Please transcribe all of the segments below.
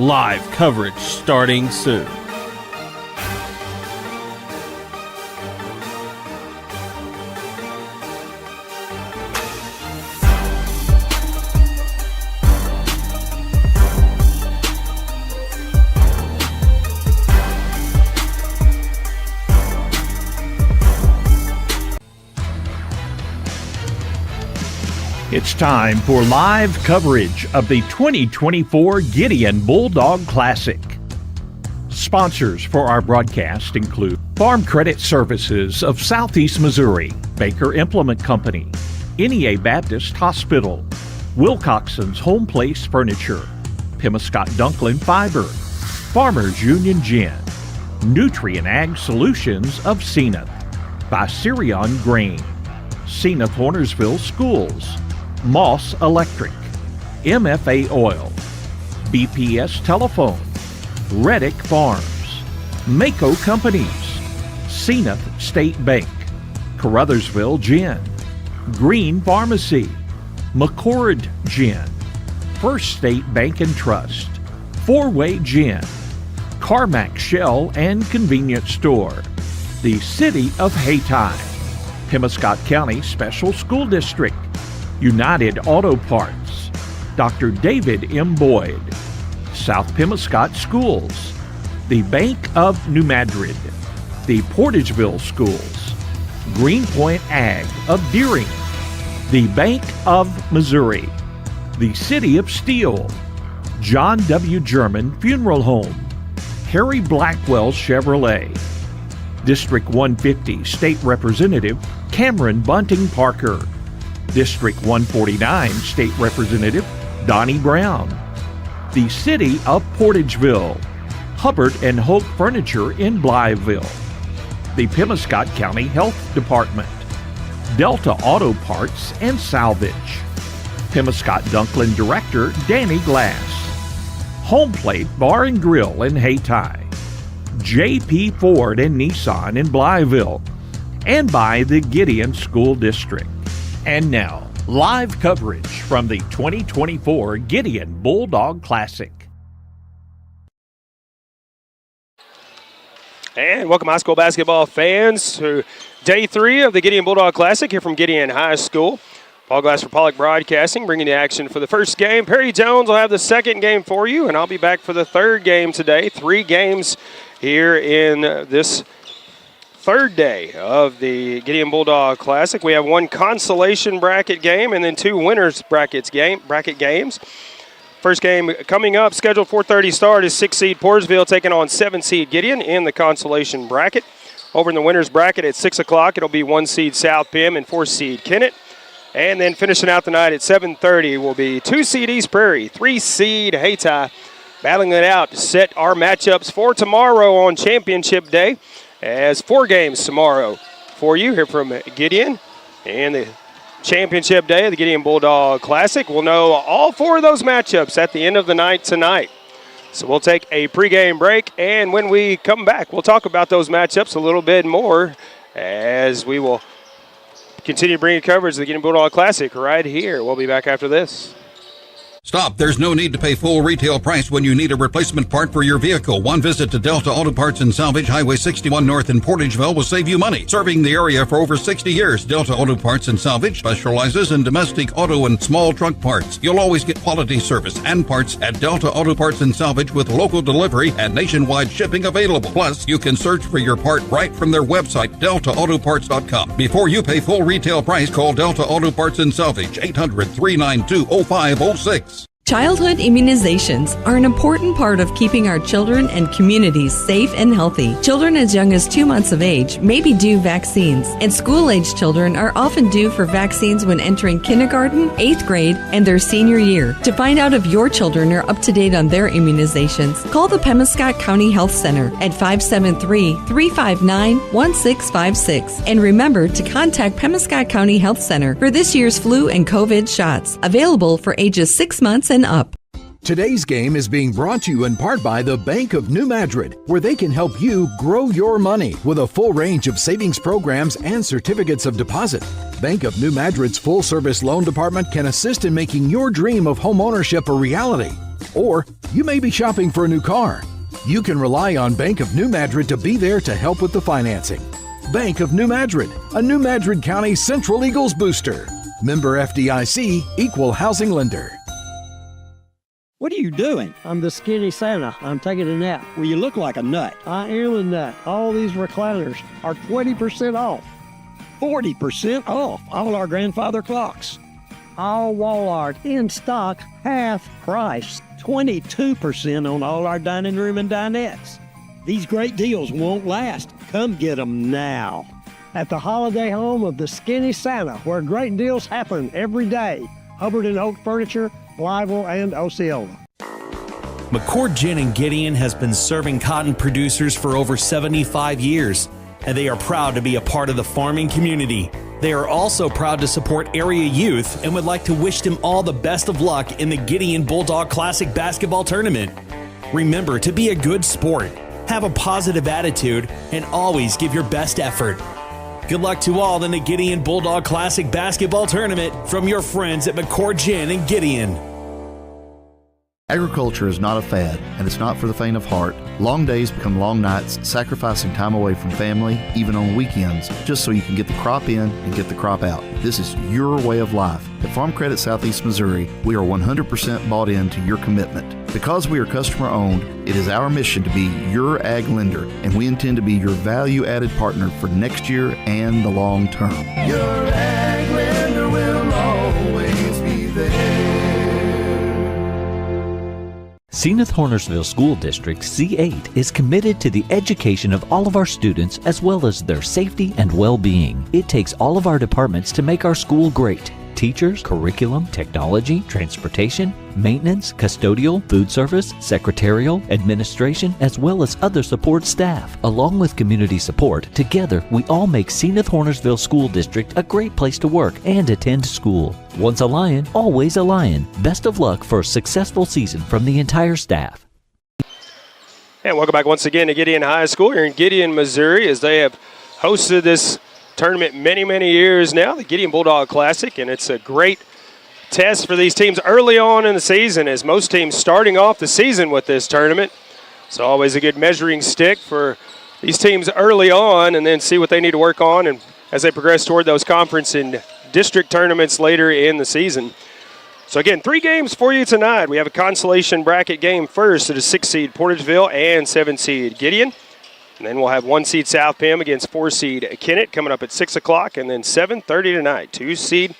Live coverage starting soon. It's time for live coverage of the 2024 Gideon Bulldog Classic. Sponsors for our broadcast include Farm Credit Services of Southeast Missouri, Baker Implement Company, NEA Baptist Hospital, Wilcoxon's Home Place Furniture, Pemiscot Dunklin Fiber, Farmers Union Gin, Nutrient Ag Solutions of Zenith, Viserion Grain, Zenith Hornersville Schools, Moss Electric, MFA Oil, BPS Telephone, Reddick Farms, Mako Companies, Zenith State Bank, Caruthersville Gin, Green Pharmacy, McCord Gin, First State Bank and Trust, Four-Way Gin, Carmack Shell and Convenience Store, the City of Hayti, Pemiscot County Special School District, United Auto Parts, Dr. David M. Boyd, South Pemiscot Schools, the Bank of New Madrid, the Portageville Schools, Greenpoint Ag of Deering, the Bank of Missouri, the City of Steele, John W. German Funeral Home, Harry Blackwell Chevrolet, District 150 State Representative Cameron Bunting Parker, District 149 State Representative Donnie Brown, the City of Portageville, Hubbard and Hoke Furniture in Blytheville, the Pemiscot County Health Department, Delta Auto Parts and Salvage, Pemiscot Dunklin Director Danny Glass, Home Plate Bar and Grill in Hayti, J.P. Ford and Nissan in Blytheville, and by the Gideon School District. And now, live coverage from the 2024 Gideon Bulldog Classic. And welcome, high school basketball fans, to day 3 of the Gideon Bulldog Classic here from Gideon High School. Paul Glass for Pollock Broadcasting, bringing you action for the first game. Perry Jones will have the second game for you, and I'll be back for the third game today. 3 games here in this third day of the Gideon Bulldog Classic. We have 1 consolation bracket game and then 2 winners bracket games. First game coming up, scheduled 4:30 start, is 6-seed Portageville taking on 7-seed Gideon in the consolation bracket. Over in the winners bracket at 6 o'clock, it'll be 1-seed South Pem and 4-seed Kennett. And then finishing out the night at 7:30 will be 2-seed East Prairie, 3-seed Hayti, battling it out to set our matchups for tomorrow on Championship Day. As 4 games tomorrow for you here from Gideon and the championship day of the Gideon Bulldog Classic. We'll know all 4 of those matchups at the end of the night tonight. So we'll take a pregame break, and when we come back, we'll talk about those matchups a little bit more as we will continue bringing coverage of the Gideon Bulldog Classic right here. We'll be back after this. Stop. There's no need to pay full retail price when you need a replacement part for your vehicle. One visit to Delta Auto Parts and Salvage, Highway 61 North in Portageville will save you money. Serving the area for over 60 years, Delta Auto Parts and Salvage specializes in domestic auto and small truck parts. You'll always get quality service and parts at Delta Auto Parts and Salvage with local delivery and nationwide shipping available. Plus, you can search for your part right from their website, deltaautoparts.com. Before you pay full retail price, call Delta Auto Parts and Salvage, 800-392-0506. Childhood immunizations are an important part of keeping our children and communities safe and healthy. Children as young as 2 months of age may be due vaccines, and school-age children are often due for vaccines when entering kindergarten, 8th grade, and their senior year. To find out if your children are up to date on their immunizations, call the Pemiscot County Health Center at 573-359-1656. And remember to contact Pemiscot County Health Center for this year's flu and COVID shots, available for ages 6 months and up. Today's game is being brought to you in part by the Bank of New Madrid, where they can help you grow your money with a full range of savings programs and certificates of deposit. Bank of New Madrid's full-service loan department can assist in making your dream of home ownership a reality. Or you may be shopping for a new car. You can rely on Bank of New Madrid to be there to help with the financing. Bank of New Madrid, a New Madrid County Central Eagles booster. Member FDIC, Equal Housing Lender. What are you doing? I'm the skinny Santa. I'm taking a nap. Well, you look like a nut. I am a nut. All these recliners are 20% off. 40% off all our grandfather clocks. All wall art in stock, half price. 22% on all our dining room and dinettes. These great deals won't last. Come get them now. At the holiday home of the Skinny Santa, where great deals happen every day. Hubbard and Oak Furniture, Blyville, and Osceola. McCord Gin in Gideon has been serving cotton producers for over 75 years, and they are proud to be a part of the farming community. They are also proud to support area youth and would like to wish them all the best of luck in the Gideon Bulldog Classic Basketball Tournament. Remember to be a good sport, have a positive attitude, and always give your best effort. Good luck to all in the Gideon Bulldog Classic Basketball Tournament from your friends at McCord Gin in Gideon. Agriculture is not a fad, and it's not for the faint of heart. Long days become long nights, sacrificing time away from family, even on weekends, just so you can get the crop in and get the crop out. This is your way of life. At Farm Credit Southeast Missouri, we are 100% bought into your commitment. Because we are customer-owned, it is our mission to be your ag lender, and we intend to be your value-added partner for next year and the long term. Your ag lender will always be there. Zenith Hornersville School District C8 is committed to the education of all of our students as well as their safety and well-being. It takes all of our departments to make our school great. Teachers, curriculum, technology, transportation, maintenance, custodial, food service, secretarial, administration, as well as other support staff. Along with community support, together we all make Zenith Hornersville School District a great place to work and attend school. Once a lion, always a lion. Best of luck for a successful season from the entire staff. And welcome back once again to Gideon High School here in Gideon, Missouri, as they have hosted this tournament many years now, the Gideon Bulldog Classic, and it's a great test for these teams early on in the season, as most teams starting off the season with this tournament. It's always a good measuring stick for these teams early on, and then see what they need to work on and as they progress toward those conference and district tournaments later in the season. So again, 3 games for you tonight. We have a consolation bracket game first. It is 6-seed Portageville and 7-seed Gideon. And then we'll have 1-seed South Pem against 4-seed Kennett coming up at 6 o'clock. And then 7:30 tonight, 2-seed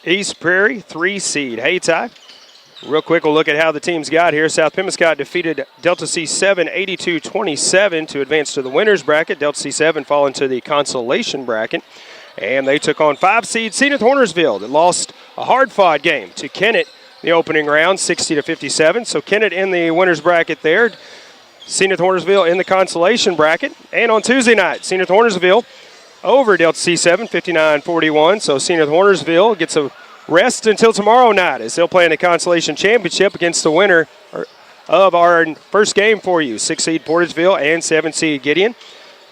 East Prairie, 3-seed Hayti. Real quick, we'll look at how the teams got here. South Pemiscot defeated Delta C7 82-27 to advance to the winners bracket. Delta C7 fall into the consolation bracket. And they took on 5-seed Zenith Hornersville that lost a hard-fought game to Kennett in the opening round, 60-57. So Kennett in the winners bracket there. Zenith Hornersville in the consolation bracket. And on Tuesday night, Zenith Hornersville over Delta C7, 59-41. So Zenith Hornersville gets a rest until tomorrow night as they'll play in the consolation championship against the winner of our first game for you, 6-seed Portageville and 7-seed Gideon.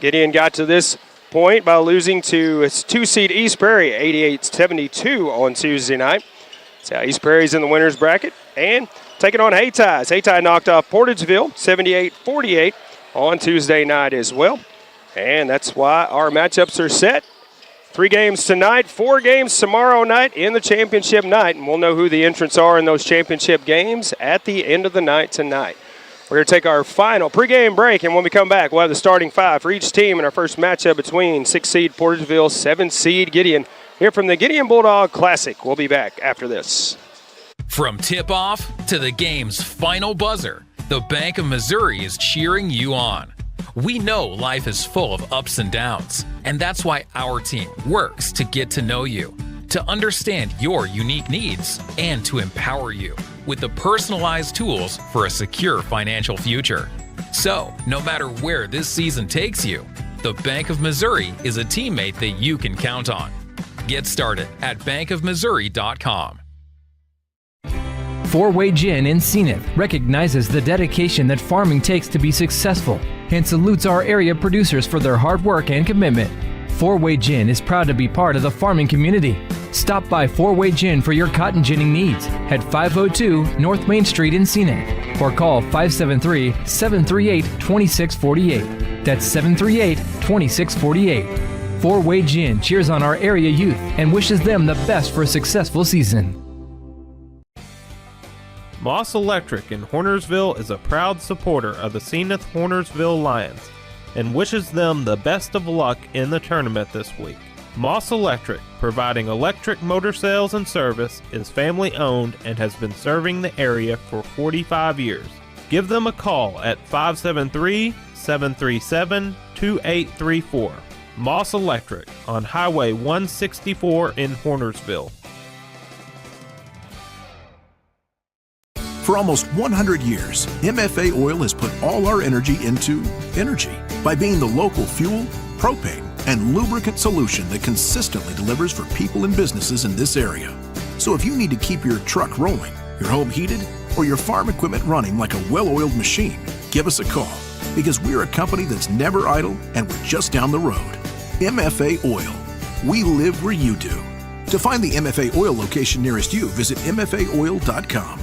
Gideon got to this point by losing to 2-seed East Prairie, 88-72 on Tuesday night. So East Prairie's in the winners bracket. And taking on Hayti. Hayti knocked off Portageville 78-48 on Tuesday night as well. And that's why our matchups are set. 3 games tonight, 4 games tomorrow night in the championship night. And we'll know who the entrants are in those championship games at the end of the night tonight. We're going to take our final pregame break, and when we come back, we'll have the starting 5 for each team in our first matchup between 6-seed Portageville, 7-seed Gideon. Here from the Gideon Bulldog Classic. We'll be back after this. From tip-off to the game's final buzzer, the Bank of Missouri is cheering you on. We know life is full of ups and downs, and that's why our team works to get to know you, to understand your unique needs, and to empower you with the personalized tools for a secure financial future. So, no matter where this season takes you, the Bank of Missouri is a teammate that you can count on. Get started at bankofmissouri.com. Four-Way Gin in Zenith recognizes the dedication that farming takes to be successful and salutes our area producers for their hard work and commitment. Four-Way Gin is proud to be part of the farming community. Stop by Four-Way Gin for your cotton ginning needs at 502 North Main Street in Kennett, or call 573-738-2648. That's 738-2648. Four-Way Gin cheers on our area youth and wishes them the best for a successful season. Moss Electric in Hornersville is a proud supporter of the Zenith Hornersville Lions and wishes them the best of luck in the tournament this week. Moss Electric, providing electric motor sales and service, is family owned and has been serving the area for 45 years. Give them a call at 573-737-2834. Moss Electric on Highway 164 in Hornersville. For almost 100 years, MFA Oil has put all our energy into energy by being the local fuel, propane, and lubricant solution that consistently delivers for people and businesses in this area. So if you need to keep your truck rolling, your home heated, or your farm equipment running like a well-oiled machine, give us a call, because we're a company that's never idle and we're just down the road. MFA Oil. We live where you do. To find the MFA Oil location nearest you, visit mfaoil.com.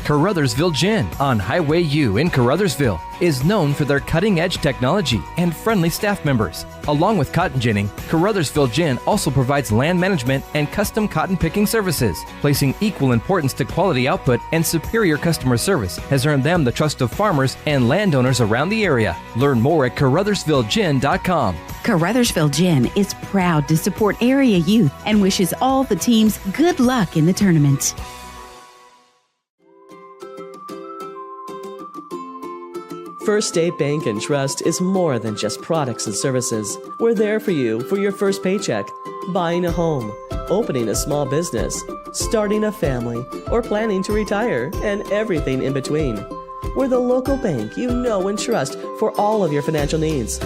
Carruthersville Gin on Highway U in Carruthersville is known for their cutting-edge technology and friendly staff members. Along with cotton ginning, Carruthersville Gin also provides land management and custom cotton picking services. Placing equal importance to quality output and superior customer service has earned them the trust of farmers and landowners around the area. Learn more at carruthersvillegin.com. Carruthersville Gin is proud to support area youth and wishes all the teams good luck in the tournament. First State Bank and Trust is more than just products and services. We're there for you for your first paycheck, buying a home, opening a small business, starting a family, or planning to retire, and everything in between. We're the local bank you know and trust for all of your financial needs.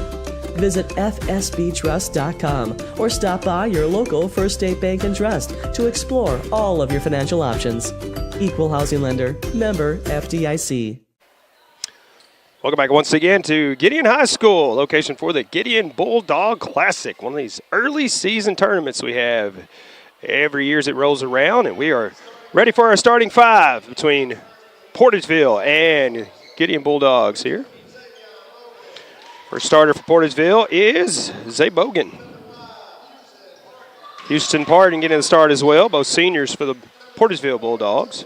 Visit fsbtrust.com or stop by your local First State Bank and Trust to explore all of your financial options. Equal housing lender, member FDIC. Welcome back once again to Gideon High School, location for the Gideon Bulldog Classic, one of these early season tournaments we have every year as it rolls around, and we are ready for our starting five between Portageville and Gideon Bulldogs here. First starter for Portageville is Zay Bogan. Houston Parton getting the start as well, both seniors for the Portageville Bulldogs.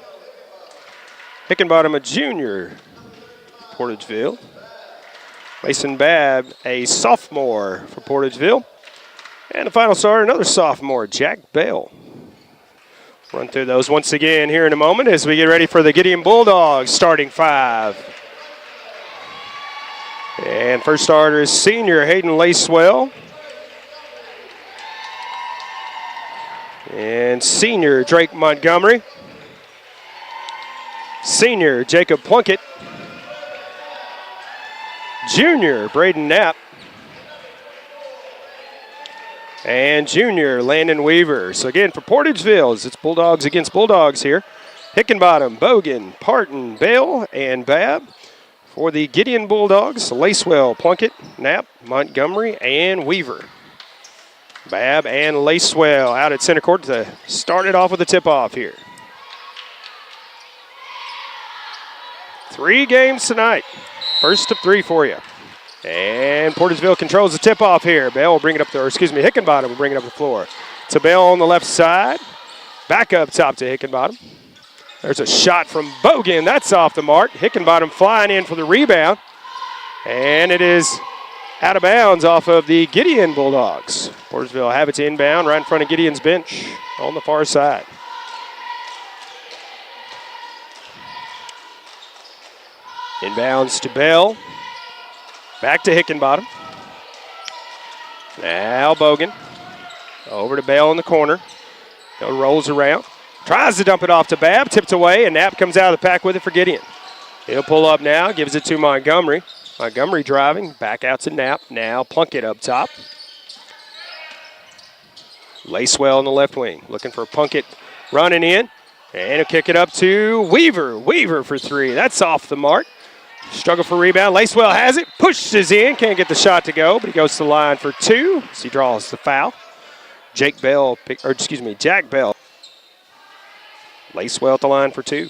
Hickenbottom, a junior, Portageville. Mason Babb, a sophomore for Portageville. And the final starter, another sophomore, Jack Bell. Run through those once again here in a moment as we get ready for the Gideon Bulldogs starting five. And first starter is senior Hayden Lacewell. And senior Drake Montgomery. Senior Jacob Plunkett. Junior Braden Knapp. And junior Landon Weaver. So again, for Portageville, it's Bulldogs against Bulldogs here. Hickenbottom, Bogan, Parton, Bell, and Babb. For the Gideon Bulldogs, Lacewell, Plunkett, Knapp, Montgomery, and Weaver. Babb and Lacewell out at center court to start it off with a tip-off here. 3 games tonight. First of 3 for you. And Portageville controls the tip-off here. Bell will bring it up to, or excuse me, Hickenbottom will bring it up the floor. To Bell on the left side. Back up top to Hickenbottom. There's a shot from Bogan. That's off the mark. Hickenbottom flying in for the rebound. And it is out of bounds off of the Gideon Bulldogs. Portageville have it to inbound right in front of Gideon's bench on the far side. Inbounds to Bell. Back to Hickenbottom. Now Bogan. Over to Bell in the corner. Bell rolls around. Tries to dump it off to Babb. Tipped away, and Knapp comes out of the pack with it for Gideon. He'll pull up now. Gives it to Montgomery. Montgomery driving. Back out to Knapp. Now Plunkett up top. Lacewell in the left wing. Looking for Plunkett running in. And he'll kick it up to Weaver. Weaver for 3. That's off the mark. Struggle for rebound. Lacewell has it. Pushes in. Can't get the shot to go, but he goes to the line for 2 as he draws the foul. Jack Bell. Lacewell at the line for 2.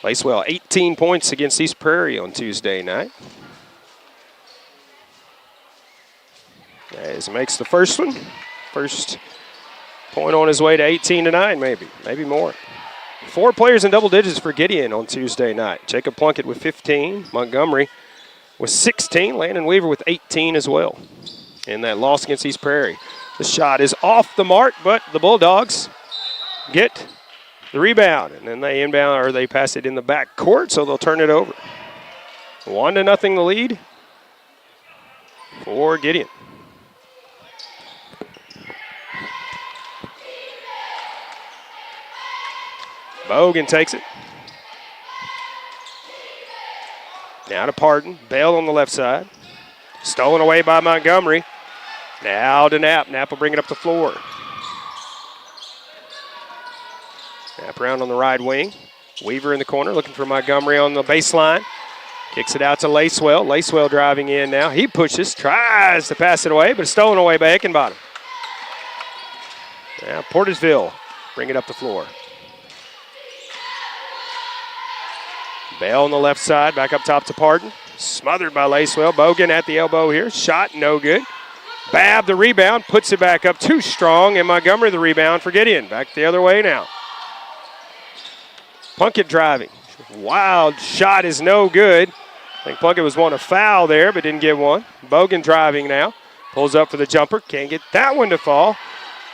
Lacewell, 18 points against East Prairie on Tuesday night. As he makes the first one. First point on his way to 18 tonight, maybe more. 4 players in double digits for Gideon on Tuesday night. Jacob Plunkett with 15. Montgomery with 16. Landon Weaver with 18 as well. In that loss against East Prairie. The shot is off the mark, but the Bulldogs get the rebound. And then they inbound, or they pass it in the back court, so they'll turn it over. 1-0 the lead for Gideon. Bogan takes it. Now to Pardon. Bell on the left side. Stolen away by Montgomery. Now to Knapp. Knapp will bring it up the floor. Knapp around on the right wing. Weaver in the corner looking for Montgomery on the baseline. Kicks it out to Lacewell. Lacewell driving in now. He pushes, tries to pass it away, but it's stolen away by Eckenbottom. Now Portageville bring it up the floor. Bell on the left side, back up top to Pardon. Smothered by Lacewell. Bogan at the elbow here. Shot, no good. Babb the rebound, puts it back up too strong, and Montgomery the rebound for Gideon. Back the other way now. Plunkett driving. Wild shot is no good. I think Plunkett was wanting a foul there, but didn't get one. Bogan driving now. Pulls up for the jumper. Can't get that one to fall.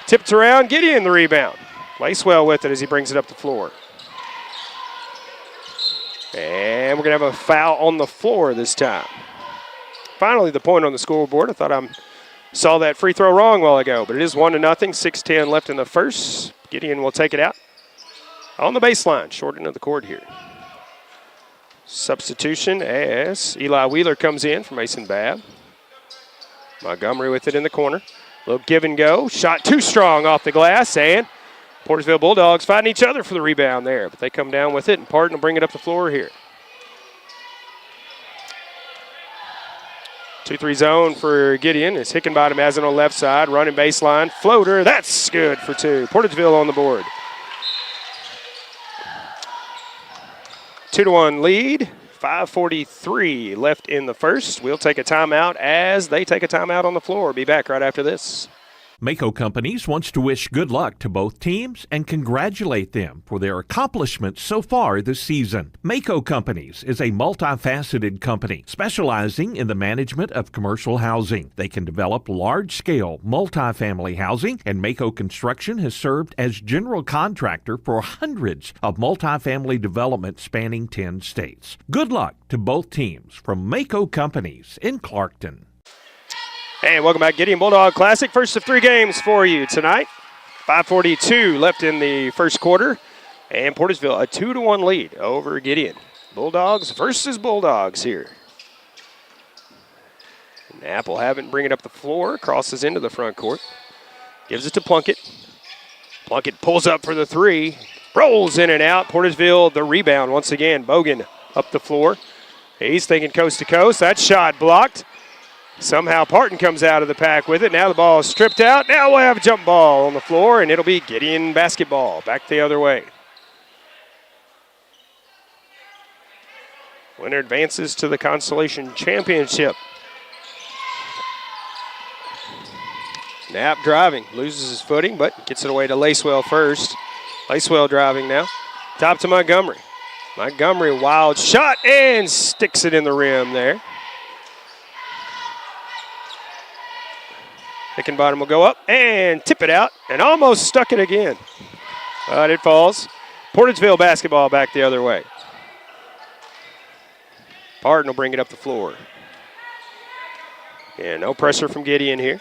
Tipped around. Gideon the rebound. Lacewell with it as he brings it up the floor. And we're going to have a foul on the floor this time. Finally, the point on the scoreboard. I thought I saw that free throw wrong a while ago, but it is 1-0. 6:10 left in the first. Gideon will take it out on the baseline, short end of the court here. Substitution as Eli Wheeler comes in for Mason Babb. Montgomery with it in the corner. Little give and go. Shot too strong off the glass, and Portageville Bulldogs fighting each other for the rebound there, but they come down with it, and Pardon will bring it up the floor here. 2-3 zone for Gideon. It's Hickenbottom has it on the left side, running baseline, floater. That's good for 2. Portageville on the board. 2-1 lead. 5:43 left in the first. We'll take a timeout as they take a timeout on the floor. Be back right after this. Mako Companies wants to wish good luck to both teams and congratulate them for their accomplishments so far this season. Mako Companies is a multifaceted company specializing in the management of commercial housing. They can develop large-scale multifamily housing, and Mako Construction has served as general contractor for hundreds of multifamily developments spanning 10 states. Good luck to both teams from Mako Companies in Clarkton. And welcome back, Gideon Bulldog Classic. First of 3 games for you tonight. 5:42 left in the first quarter. And Portageville a 2-1 lead over Gideon. Bulldogs versus Bulldogs here. Knapp will have it, bring it up the floor. Crosses into the front court. Gives it to Plunkett. Plunkett pulls up for the 3. Rolls in and out. Portageville the rebound once again. Bogan up the floor. He's thinking coast to coast. That shot blocked. Somehow Parton comes out of the pack with it. Now the ball is stripped out. Now we'll have a jump ball on the floor, and it'll be Gideon basketball. Back the other way. Winner advances to the Consolation Championship. Knapp driving. Loses his footing, but gets it away to Lacewell first. Lacewell driving now. Top to Montgomery. Montgomery, wild shot, and sticks it in the rim there. Hickenbottom will go up and tip it out and almost stuck it again. But it falls. Portageville basketball back the other way. Pardon will bring it up the floor. Yeah, no pressure from Gideon here.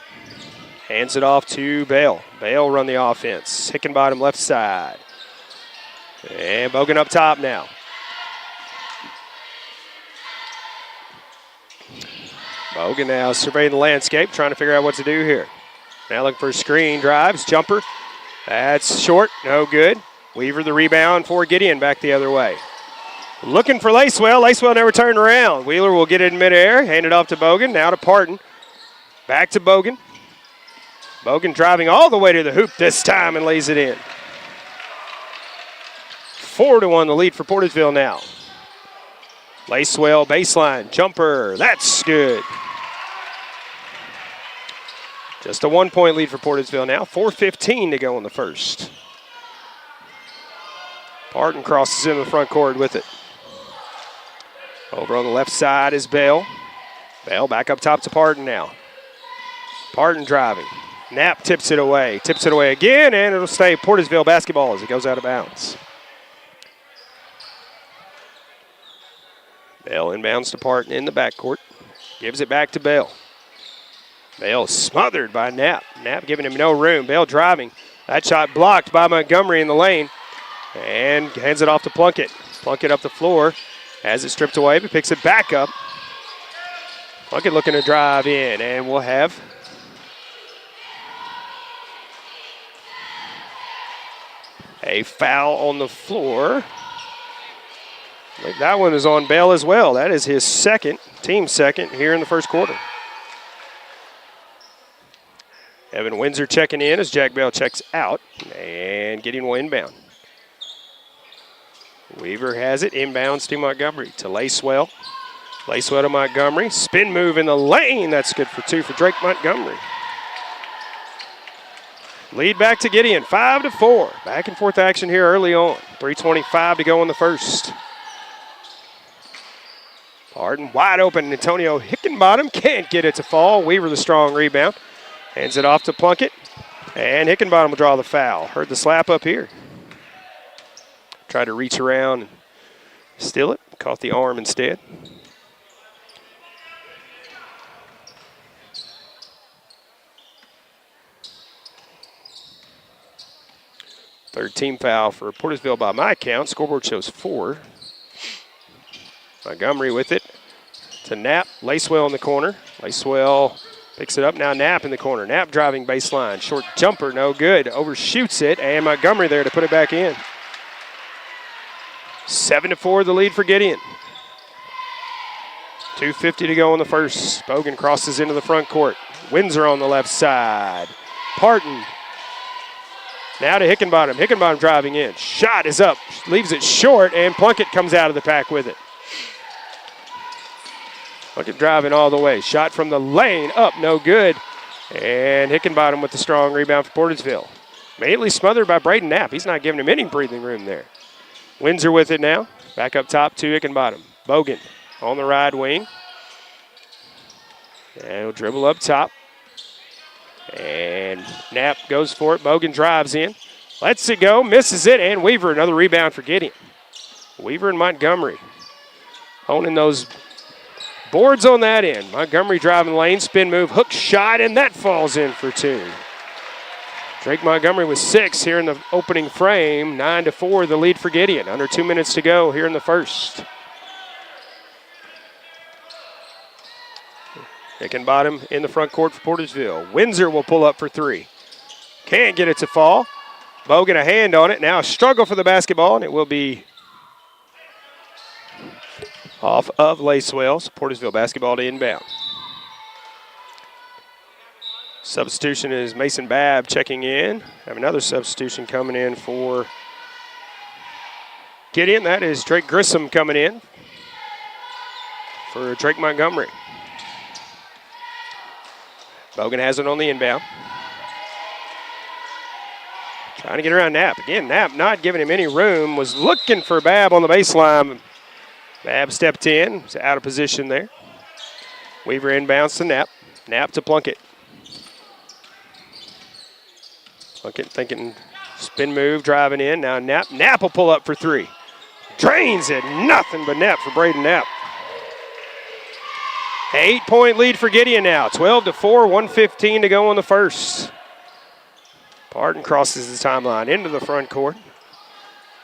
Hands it off to Bell. Bell run the offense. Hickenbottom left side. And Bogan up top now. Bogan now surveying the landscape, trying to figure out what to do here. Now looking for a screen, drives, jumper. That's short, no good. Weaver the rebound for Gideon back the other way. Looking for Lacewell. Lacewell never turned around. Wheeler will get it in midair. Hand it off to Bogan. Now to Parton. Back to Bogan. Bogan driving all the way to the hoop this time and lays it in. 4-1 the lead for Portageville now. Lacewell baseline. Jumper. That's good. Just a 1-point lead for Portageville now. 4:15 to go in the first. Parton crosses into the front court with it. Over on the left side is Bell. Bell back up top to Parton now. Parton driving. Knapp tips it away. Tips it away again, and it'll stay Portageville basketball as it goes out of bounds. Bell inbounds to Parton in the backcourt. Gives it back to Bell. Bell smothered by Knapp. Knapp giving him no room. Bell driving. That shot blocked by Montgomery in the lane. And hands it off to Plunkett. Plunkett up the floor. Has it stripped away, but picks it back up. Plunkett looking to drive in, and we'll have a foul on the floor. I think that one is on Bell as well. That is his second, team second here in the first quarter. Evan Windsor checking in as Jack Bell checks out, and Gideon will inbound. Weaver has it, inbounds to Montgomery, to Lacewell. Lacewell to Montgomery, spin move in the lane. That's good for 2 for Drake Montgomery. Lead back to Gideon, 5-4. Back and forth action here early on. 3:25 to go in the first. Parton wide open, Antonio Hickenbottom can't get it to fall. Weaver the strong rebound. Hands it off to Plunkett, and Hickenbottom will draw the foul. Heard the slap up here. Tried to reach around and steal it. Caught the arm instead. Third team foul for Portageville by my count. Scoreboard shows 4. Montgomery with it to Knapp. Lacewell in the corner. Lacewell picks it up. Now Knapp in the corner. Knapp driving baseline. Short jumper, no good. Overshoots it, and Montgomery there to put it back in. 7-4 the lead for Gideon. 2:50 to go in the first. Bogan crosses into the front court. Windsor on the left side. Parton. Now to Hickenbottom. Hickenbottom driving in. Shot is up. Leaves it short, and Plunkett comes out of the pack with it. Plunkett driving all the way. Shot from the lane. Up, no good. And Hickenbottom with the strong rebound for Portageville. Immediately smothered by Braden Knapp. He's not giving him any breathing room there. Windsor with it now. Back up top to Hickenbottom. Bogan on the right wing. And he'll dribble up top. And Knapp goes for it. Bogan drives in. Lets it go. Misses it. And Weaver, another rebound for Gideon. Weaver and Montgomery owning those boards on that end. Montgomery driving lane. Spin move. Hook shot. And that falls in for 2. Drake Montgomery with 6 here in the opening frame. 9-4 the lead for Gideon. Under 2 minutes to go here in the first. Hickenbottom in the front court for Portageville. Windsor will pull up for 3. Can't get it to fall. Bogan a hand on it. Now a struggle for the basketball, and it will be off of Lacewell. So Portageville basketball to inbound. Substitution is Mason Babb checking in. Have another substitution coming in for Gideon. That is Drake Grissom coming in for Drake Montgomery. Bogan has it on the inbound. Trying to get around Knapp. Again, Knapp not giving him any room. Was looking for Babb on the baseline. Babb stepped in. Was out of position there. Weaver inbounds to Knapp. Knapp to Plunkett. Plunkett thinking spin move, driving in. Now Knapp. Knapp will pull up for 3. Drains it. Nothing but net for Braden Knapp. 8-point lead for Gideon now. 12-4, 1:15 to go in the first. Parton crosses the timeline into the front court.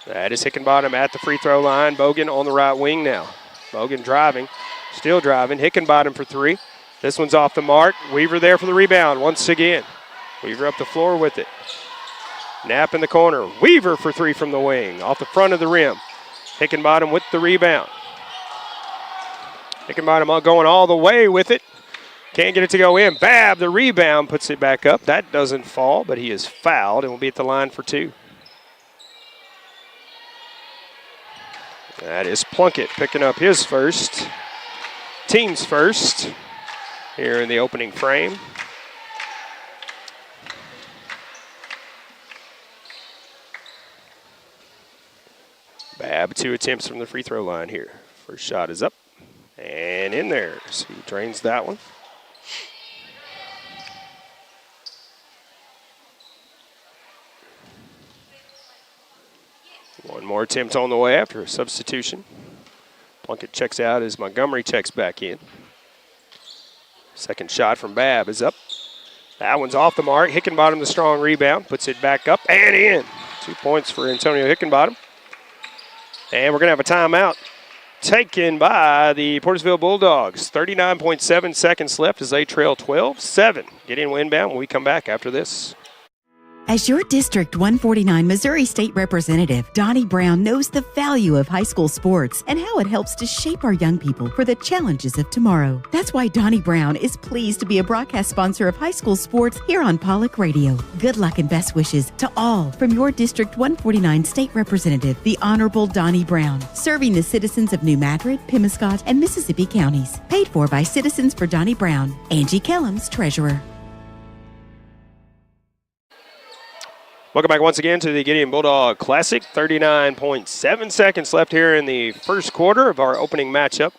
That is Hickenbottom at the free throw line. Bogan on the right wing now. Bogan driving, still driving. Hickenbottom for 3. This one's off the mark. Weaver there for the rebound once again. Weaver up the floor with it. Knapp in the corner. Weaver for 3 from the wing. Off the front of the rim. Hickenbottom with the rebound. Hickenbottom going all the way with it. Can't get it to go in. Babb, the rebound, puts it back up. That doesn't fall, but he is fouled and will be at the line for 2. That is Plunkett picking up his first. Team's first here in the opening frame. Babb, 2 attempts from the free throw line here. First shot is up and in there. So he drains that one. One more attempt on the way after a substitution. Plunkett checks out as Montgomery checks back in. Second shot from Babb is up. That one's off the mark. Hickenbottom, the strong rebound, puts it back up and in. 2 points for Antonio Hickenbottom. And we're going to have a timeout taken by the Portageville Bulldogs. 39.7 seconds left as they trail 12-7. Gideon will inbound when we come back after this. As your District 149 Missouri State Representative, Donnie Brown knows the value of high school sports and how it helps to shape our young people for the challenges of tomorrow. That's why Donnie Brown is pleased to be a broadcast sponsor of high school sports here on Pollock Radio. Good luck and best wishes to all from your District 149 State Representative, the Honorable Donnie Brown, serving the citizens of New Madrid, Pemiscot, and Mississippi counties. Paid for by Citizens for Donnie Brown. Angie Kellums, Treasurer. Welcome back once again to the Gideon Bulldog Classic. 39.7 seconds left here in the first quarter of our opening matchup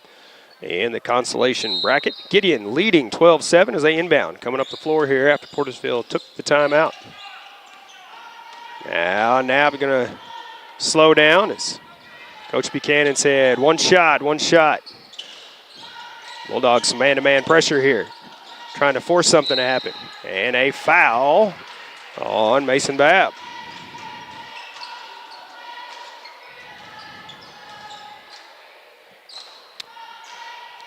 in the consolation bracket. Gideon leading 12-7 as they inbound. Coming up the floor here after Portageville took the timeout. Now we're going to slow down as Coach Buchanan said, one shot. Bulldogs some man-to-man pressure here, trying to force something to happen. And a foul on Mason Babb.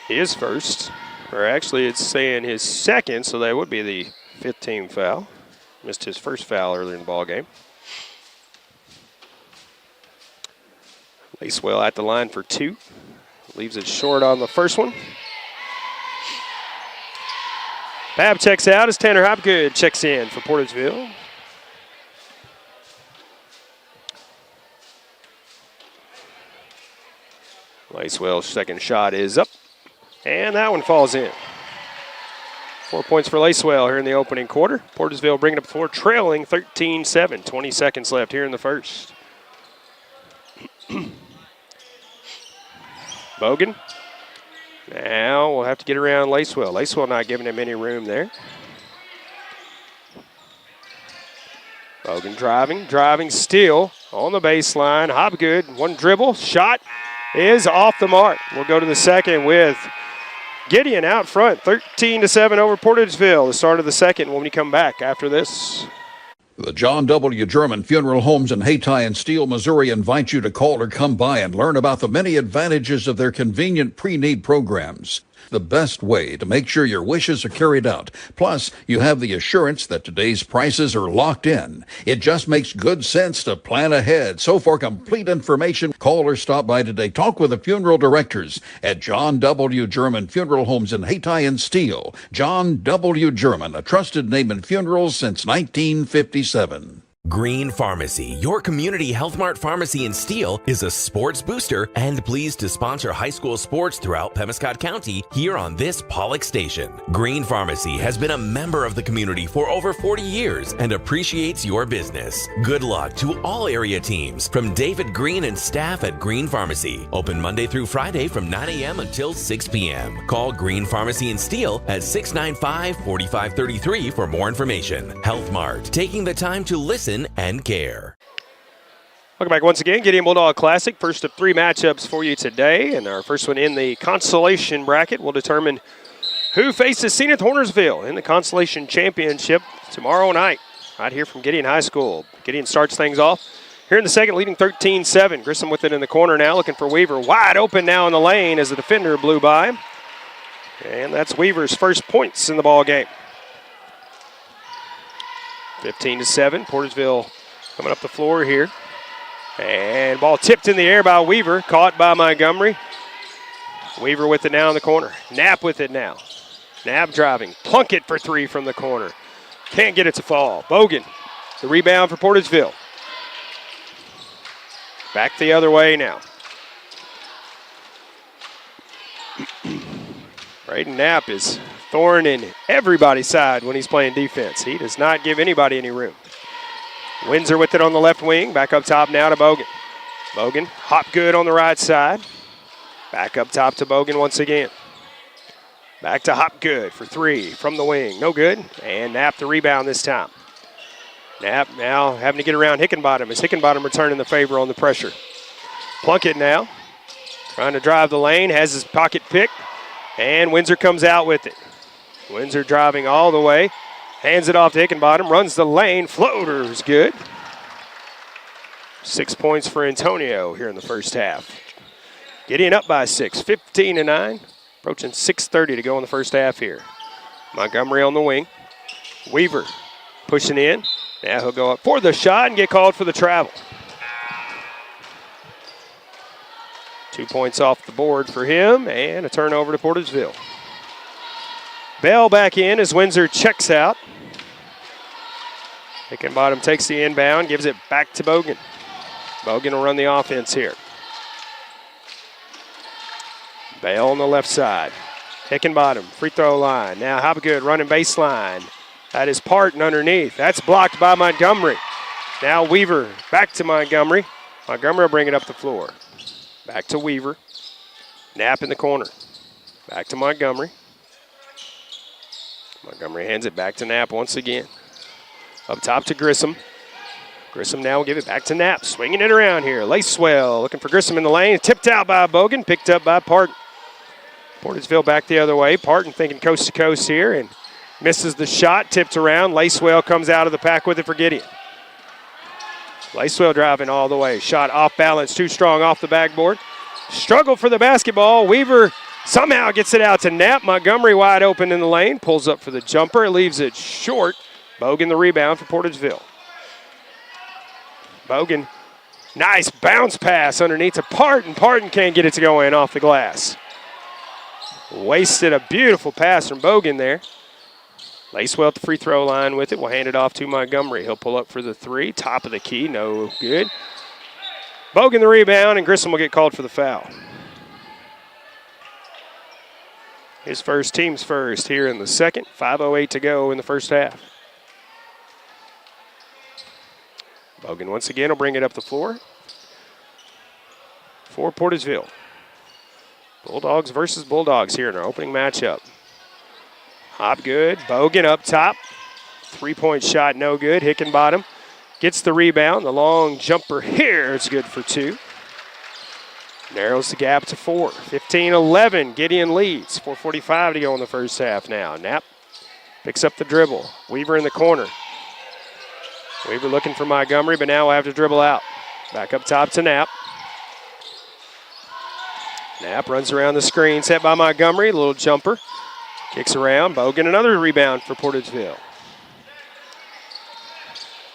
His first, or actually it's saying his second, so that would be the 5th team foul. Missed his first foul earlier in the ball game. Lacewell at the line for 2. Leaves it short on the first one. Babb checks out as Tanner Hopgood checks in for Portageville. Lacewell's second shot is up, and that one falls in. 4 points for Lacewell here in the opening quarter. Portageville bringing up the floor, trailing 13-7. 20 seconds left here in the first. Bogan. Now we'll have to get around Lacewell. Lacewell not giving him any room there. Bogan driving still on the baseline. Hopgood, one dribble, shot is off the mark. We'll go to the second with Gideon out front, 13-7 over Portageville. The start of the second when we come back after this. The John W. German Funeral Homes in Hayti and Steele, Missouri invite you to call or come by and learn about the many advantages of their convenient pre-need programs. The best way to make sure your wishes are carried out. Plus, you have the assurance that today's prices are locked in. It just makes good sense to plan ahead. So for complete information, call or stop by today. Talk with the funeral directors at John W. German Funeral Homes in Hayti and Steele. John W. German, a trusted name in funerals since 1957. Green Pharmacy, your community Health Mart pharmacy in Steele, is a sports booster and pleased to sponsor high school sports throughout Pemiscot County here on this Pollock station. Green Pharmacy has been a member of the community for over 40 years and appreciates your business. Good luck to all area teams from David Green and staff at Green Pharmacy. Open Monday through Friday from 9 a.m. until 6 p.m. Call Green Pharmacy in Steele at 695-4533 for more information. Health Mart, taking the time to listen and care. Welcome back once again. Gideon Bulldog Classic. First of 3 matchups for you today. And our first one in the consolation bracket will determine who faces Zenith Hornersville in the consolation championship tomorrow night, right here from Gideon High School. Gideon starts things off here in the second, leading 13-7. Grissom with it in the corner now, looking for Weaver. Wide open now in the lane as the defender blew by. And that's Weaver's first points in the ball game. 15-7. Portageville coming up the floor here. And ball tipped in the air by Weaver, caught by Montgomery. Weaver with it now in the corner. Knapp with it now. Knapp driving. Plunkett for three from the corner. Can't get it to fall. Bogan, the rebound for Portageville. Back the other way now. Braden Knapp is thorn in everybody's side when he's playing defense. He does not give anybody any room. Windsor with it on the left wing. Back up top now to Bogan. Bogan, Hopgood on the right side. Back up top to Bogan once again. Back to Hopgood for three from the wing. No good. And Knapp the rebound this time. Knapp now having to get around Hickenbottom as Hickenbottom returning the favor on the pressure. Plunkett now trying to drive the lane. Has his pocket picked. And Windsor comes out with it. Windsor driving all the way. Hands it off to Hickenbottom. Runs the lane. Floater's good. 6 points for Antonio here in the first half. Gideon up by 6, 15-9. Approaching 6:30 to go in the first half here. Montgomery on the wing. Weaver pushing in. Now he'll go up for the shot and get called for the travel. 2 points off the board for him and a turnover to Portageville. Bell back in as Windsor checks out. Hickenbottom takes the inbound, gives it back to Bogan. Bogan will run the offense here. Bell on the left side. Hickenbottom, free throw line. Now Hopgood running baseline. That is Parton underneath. That's blocked by Montgomery. Now Weaver back to Montgomery. Montgomery will bring it up the floor. Back to Weaver. Knapp in the corner. Back to Montgomery. Montgomery hands it back to Knapp once again. Up top to Grissom. Grissom now will give it back to Knapp. Swinging it around here. Lacewell looking for Grissom in the lane. Tipped out by Bogan. Picked up by Parton. Portageville back the other way. Parton thinking coast to coast here and misses the shot. Tipped around. Lacewell comes out of the pack with it for Gideon. Lacewell driving all the way. Shot off balance. Too strong off the backboard. Struggle for the basketball. Weaver somehow gets it out to Knapp. Montgomery wide open in the lane. Pulls up for the jumper. Leaves it short. Bogan the rebound for Portageville. Bogan. Nice bounce pass underneath to Parton. Parton can't get it to go in off the glass. Wasted a beautiful pass from Bogan there. Lacewell at the free throw line with it. We'll hand it off to Montgomery. He'll pull up for the three. Top of the key. No good. Bogan the rebound, and Grissom will get called for the foul. His first, team's first here in the second. 5:08 to go in the first half. Bogan once again will bring it up the floor for Portageville. Bulldogs versus Bulldogs here in our opening matchup. Hopgood, Bogan up top. 3-point shot, no good. Hickenbottom gets the rebound. The long jumper here is good for two. Narrows the gap to 4. 15-11, Gideon leads. 4:45 to go in the first half now. Knapp picks up the dribble. Weaver in the corner. Weaver looking for Montgomery, but now we'll have to dribble out. Back up top to Knapp. Knapp runs around the screen, set by Montgomery. Little jumper. Kicks around. Bogan, another rebound for Portageville.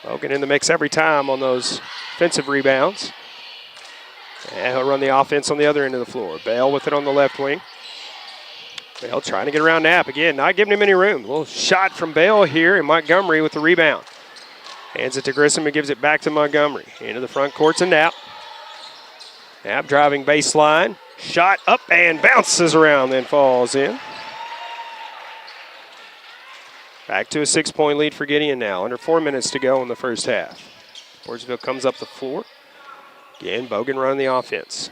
Bogan in the mix every time on those offensive rebounds. And he'll run the offense on the other end of the floor. Bell with it on the left wing. Bell trying to get around Knapp again, not giving him any room. A little shot from Bell here, and Montgomery with the rebound. Hands it to Grissom and gives it back to Montgomery. Into the front court to Knapp. Knapp driving baseline. Shot up and bounces around, then falls in. Back to a 6-point lead for Gideon now. Under 4 minutes to go in the first half. Portageville comes up the floor. Again, Bogan running the offense.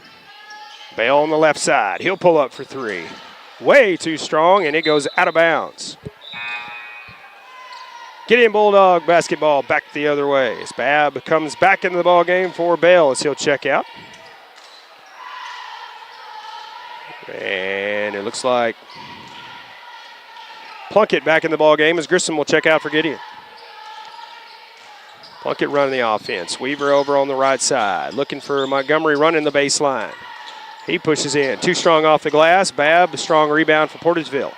Bell on the left side. He'll pull up for three. Way too strong, and it goes out of bounds. Gideon Bulldog basketball back the other way. As Babb comes back into the ball game for Bell as he'll check out. And it looks like Plunkett back in the ball game as Grissom will check out for Gideon. Plunkett running the offense. Weaver over on the right side. Looking for Montgomery running the baseline. He pushes in. Too strong off the glass. Babb, a strong rebound for Portageville.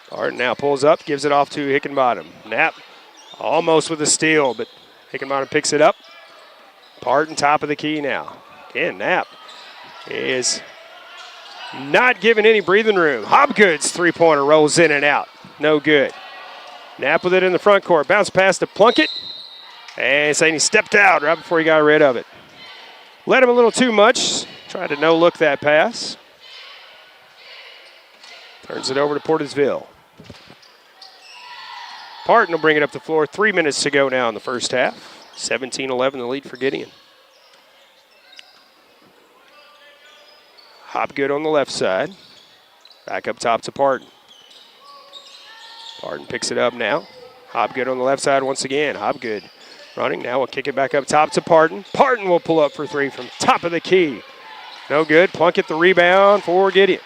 Parton now pulls up, gives it off to Hickenbottom. Knapp almost with a steal, but Hickenbottom picks it up. Parton top of the key now. Again, Knapp is not giving any breathing room. Hobgood's three-pointer rolls in and out. No good. Knapp with it in the front court. Bounce pass to Plunkett. And saying he stepped out right before he got rid of it. Led him a little too much. Tried to no-look that pass. Turns it over to Portageville. Parton will bring it up the floor. 3 minutes to go now in the first half. 17-11 the lead for Gideon. Hopgood on the left side. Back up top to Parton. Parton picks it up now. Hopgood on the left side once again. Hopgood running. Now we'll kick it back up top to Parton. Parton will pull up for three from top of the key. No good. Plunkett the rebound for Gideon.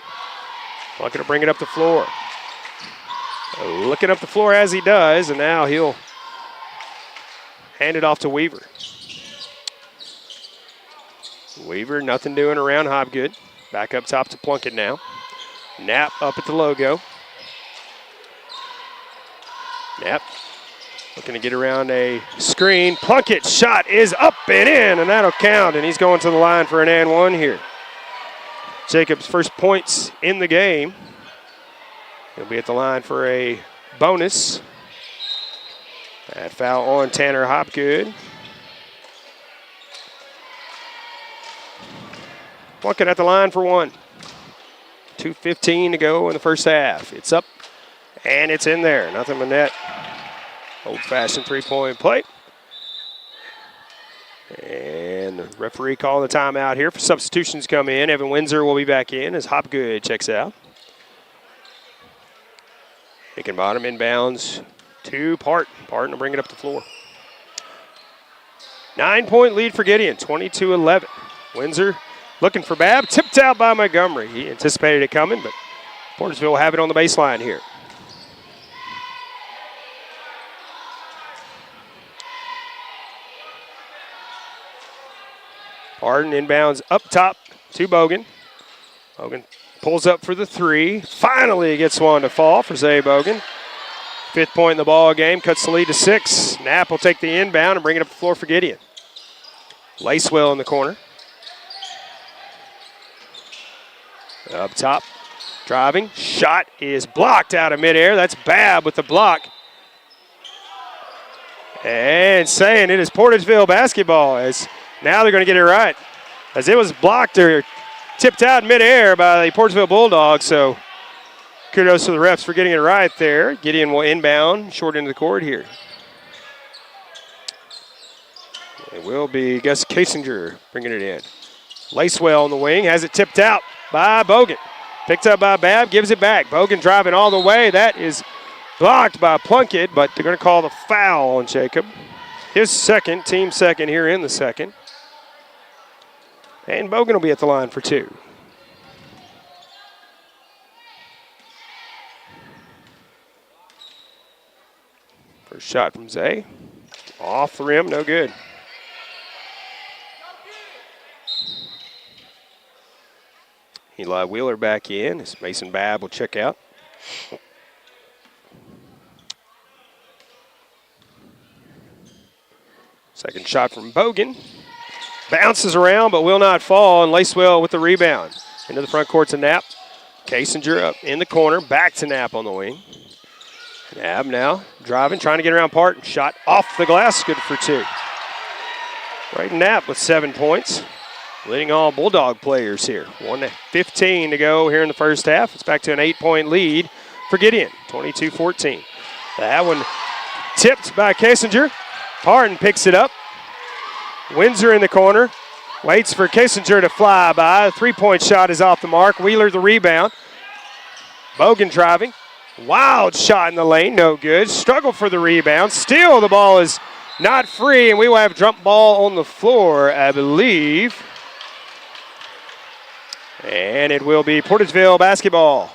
Plunkett will bring it up the floor. Looking up the floor as he does, and now he'll hand it off to Weaver. Weaver, nothing doing around Hopgood. Back up top to Plunkett now. Knapp up at the logo. Knapp looking to get around a screen. Plunkett's shot is up and in, and that'll count, and he's going to the line for an and one here. Jacobs' first points in the game. He'll be at the line for a bonus. That foul on Tanner Hopgood. Plunkett at the line for one. 2:15 to go in the first half. It's up, and it's in there. Nothing but net. Old-fashioned three-point play. And the referee calling the timeout here for substitutions come in. Evan Windsor will be back in as Hopgood checks out. Hickenbottom inbounds to Parton. Parton will bring it up the floor. 9-point lead for Gideon, 22-11. Windsor looking for Babb, tipped out by Montgomery. He anticipated it coming, but Portageville will have it on the baseline here. Parton inbounds up top to Bogan. Bogan pulls up for the three. Finally gets one to fall for Zay Bogan. 5th point in the ball game, cuts the lead to 6. Knapp will take the inbound and bring it up the floor for Gideon. Lacewell in the corner. Up top, driving. Shot is blocked out of midair. That's Babb with the block. And saying it is Portageville basketball, as now they're going to get it right. As it was blocked or tipped out midair by the Portageville Bulldogs, so kudos to the refs for getting it right there. Gideon will inbound short into the court here. It will be Gus Kasinger bringing it in. Lacewell on the wing, has it tipped out by Bogan. Picked up by Babb, gives it back. Bogan driving all the way. That is blocked by Plunkett, but they're going to call the foul on Jacob. His second, team second here in the second. And Bogan will be at the line for two. First shot from Zay. Off the rim, no good. Eli Wheeler back in as Mason Babb will check out. Second shot from Bogan. Bounces around but will not fall, and Lacewell with the rebound. Into the front court to Knapp. Kasinger up in the corner, back to Knapp on the wing. Knapp now driving, trying to get around Parton. Shot off the glass, good for two. Right, Knapp with 7 points. Leading all Bulldog players here. 1:15 to go here in the first half. It's back to an 8-point lead for Gideon, 22-14. That one tipped by Kasinger. Parton picks it up. Windsor in the corner. Waits for Kasinger to fly by. The three-point shot is off the mark. Wheeler the rebound. Bogan driving. Wild shot in the lane, no good. Struggle for the rebound. Still the ball is not free, and we will have jump ball on the floor, I believe. And it will be Portageville basketball.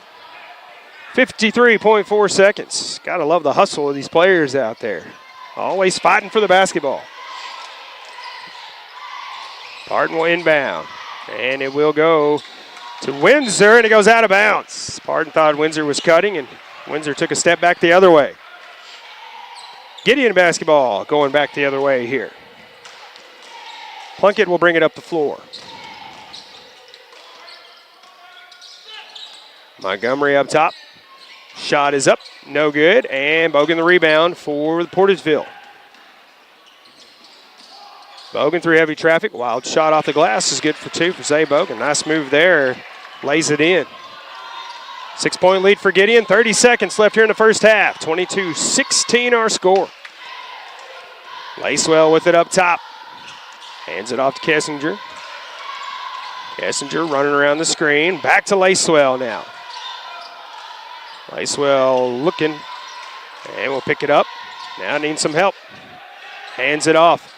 53.4 seconds. Gotta love the hustle of these players out there. Always fighting for the basketball. Parton will inbound. And it will go to Windsor, and it goes out of bounds. Parton thought Windsor was cutting, and Windsor took a step back the other way. Gideon basketball going back the other way here. Plunkett will bring it up the floor. Montgomery up top. Shot is up, no good, and Bogan the rebound for the Portageville. Bogan through heavy traffic. Wild shot off the glass is good for 2 for Zay Bogan. Nice move there. Lays it in. 6-point lead for Gideon. 30 seconds left here in the first half. 22-16 our score. Lacewell with it up top. Hands it off to Kessinger. Kessinger running around the screen. Back to Lacewell now. Lacewell looking. And we'll pick it up. Now needs some help. Hands it off.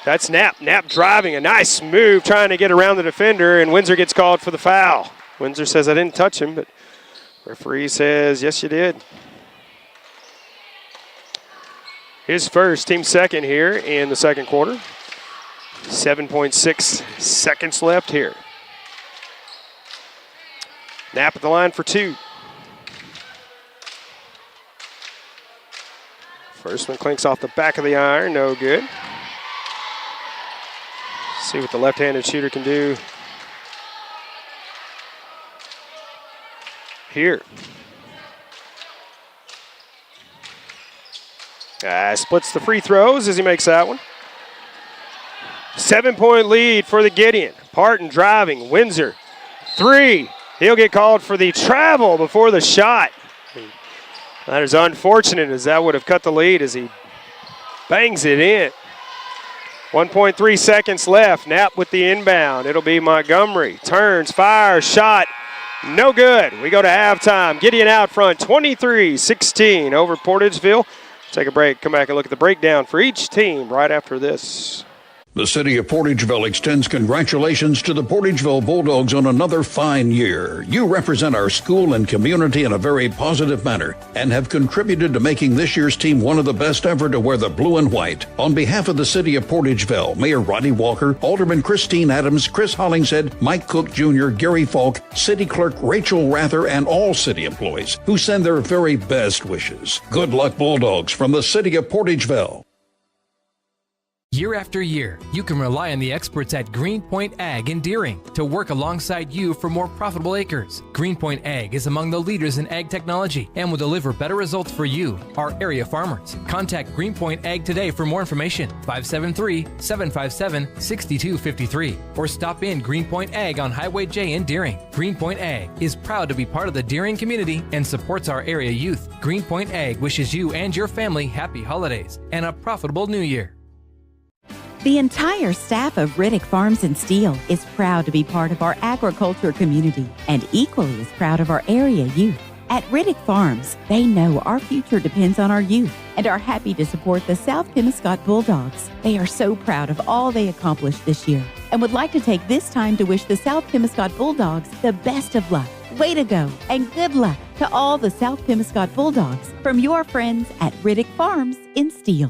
That's Knapp. Knapp driving. A nice move trying to get around the defender, and Windsor gets called for the foul. Windsor says, I didn't touch him, but referee says, yes, you did. His first, team second here in the second quarter. 7.6 seconds left here. Knapp at the line for 2. First one clinks off the back of the iron, no good. See what the left-handed shooter can do here. Splits the free throws as he makes that one. 7-point lead for the Gideon. Parton driving. Windsor, 3. He'll get called for the travel before the shot. That is unfortunate, as that would have cut the lead as he bangs it in. 1.3 seconds left. Knapp with the inbound. It'll be Montgomery. Turns, fires, shot. No good. We go to halftime. Gideon out front, 23-16 over Portageville. Take a break. Come back and look at the breakdown for each team right after this. The city of Portageville extends congratulations to the Portageville Bulldogs on another fine year. You represent our school and community in a very positive manner and have contributed to making this year's team one of the best ever to wear the blue and white. On behalf of the city of Portageville, Mayor Roddy Walker, Alderman Christine Adams, Chris Hollingshead, Mike Cook Jr., Gary Falk, City Clerk Rachel Rather, and all city employees who send their very best wishes. Good luck, Bulldogs, from the city of Portageville. Year after year, you can rely on the experts at Greenpoint Ag in Deering to work alongside you for more profitable acres. Greenpoint Ag is among the leaders in ag technology and will deliver better results for you, our area farmers. Contact Greenpoint Ag today for more information, 573-757-6253, or stop in Greenpoint Ag on Highway J in Deering. Greenpoint Ag is proud to be part of the Deering community and supports our area youth. Greenpoint Ag wishes you and your family happy holidays and a profitable new year. The entire staff of Riddick Farms and Steel is proud to be part of our agriculture community and equally as proud of our area youth. At Riddick Farms, they know our future depends on our youth and are happy to support the South Pemiscot Bulldogs. They are so proud of all they accomplished this year and would like to take this time to wish the South Pemiscot Bulldogs the best of luck. Way to go and good luck to all the South Pemiscot Bulldogs from your friends at Riddick Farms in Steel.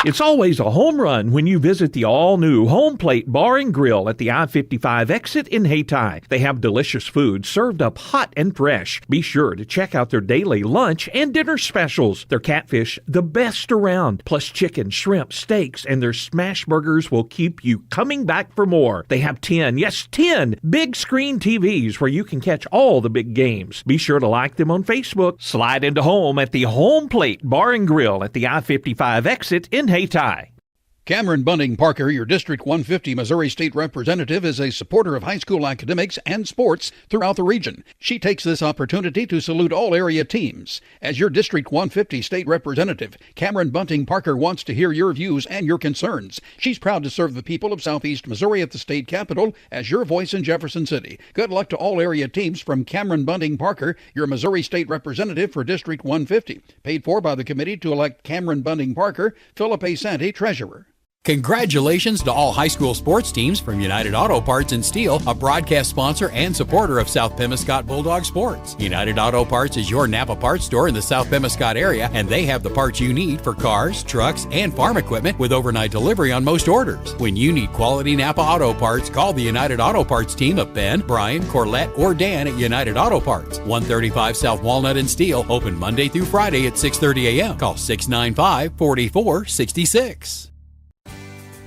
It's always a home run when you visit the all-new Home Plate Bar and Grill at the I-55 exit in Hayti. They have delicious food served up hot and fresh. Be sure to check out their daily lunch and dinner specials. Their catfish, the best around, plus chicken, shrimp, steaks, and their smash burgers will keep you coming back for more. They have 10 big screen TVs where you can catch all the big games. Be sure to like them on Facebook. Slide into home at the Home Plate Bar and Grill at the I-55 exit in Hayti. Cameron Bunting Parker, your District 150 Missouri State Representative, is a supporter of high school academics and sports throughout the region. She takes this opportunity to salute all area teams. As your District 150 State Representative, Cameron Bunting Parker wants to hear your views and your concerns. She's proud to serve the people of Southeast Missouri at the state capitol as your voice in Jefferson City. Good luck to all area teams from Cameron Bunting Parker, your Missouri State Representative for District 150. Paid for by the committee to elect Cameron Bunting Parker, Philip A. Santy, Treasurer. Congratulations to all high school sports teams from United Auto Parts and Steel, a broadcast sponsor and supporter of South Pemiscot Bulldog Sports. United Auto Parts is your Napa parts store in the South Pemiscot area, and they have the parts you need for cars, trucks, and farm equipment with overnight delivery on most orders. When you need quality Napa Auto Parts, call the United Auto Parts team of Ben, Brian, Corlette, or Dan at United Auto Parts. 135 South Walnut and Steel, open Monday through Friday at 6:30 a.m. Call 695-4466.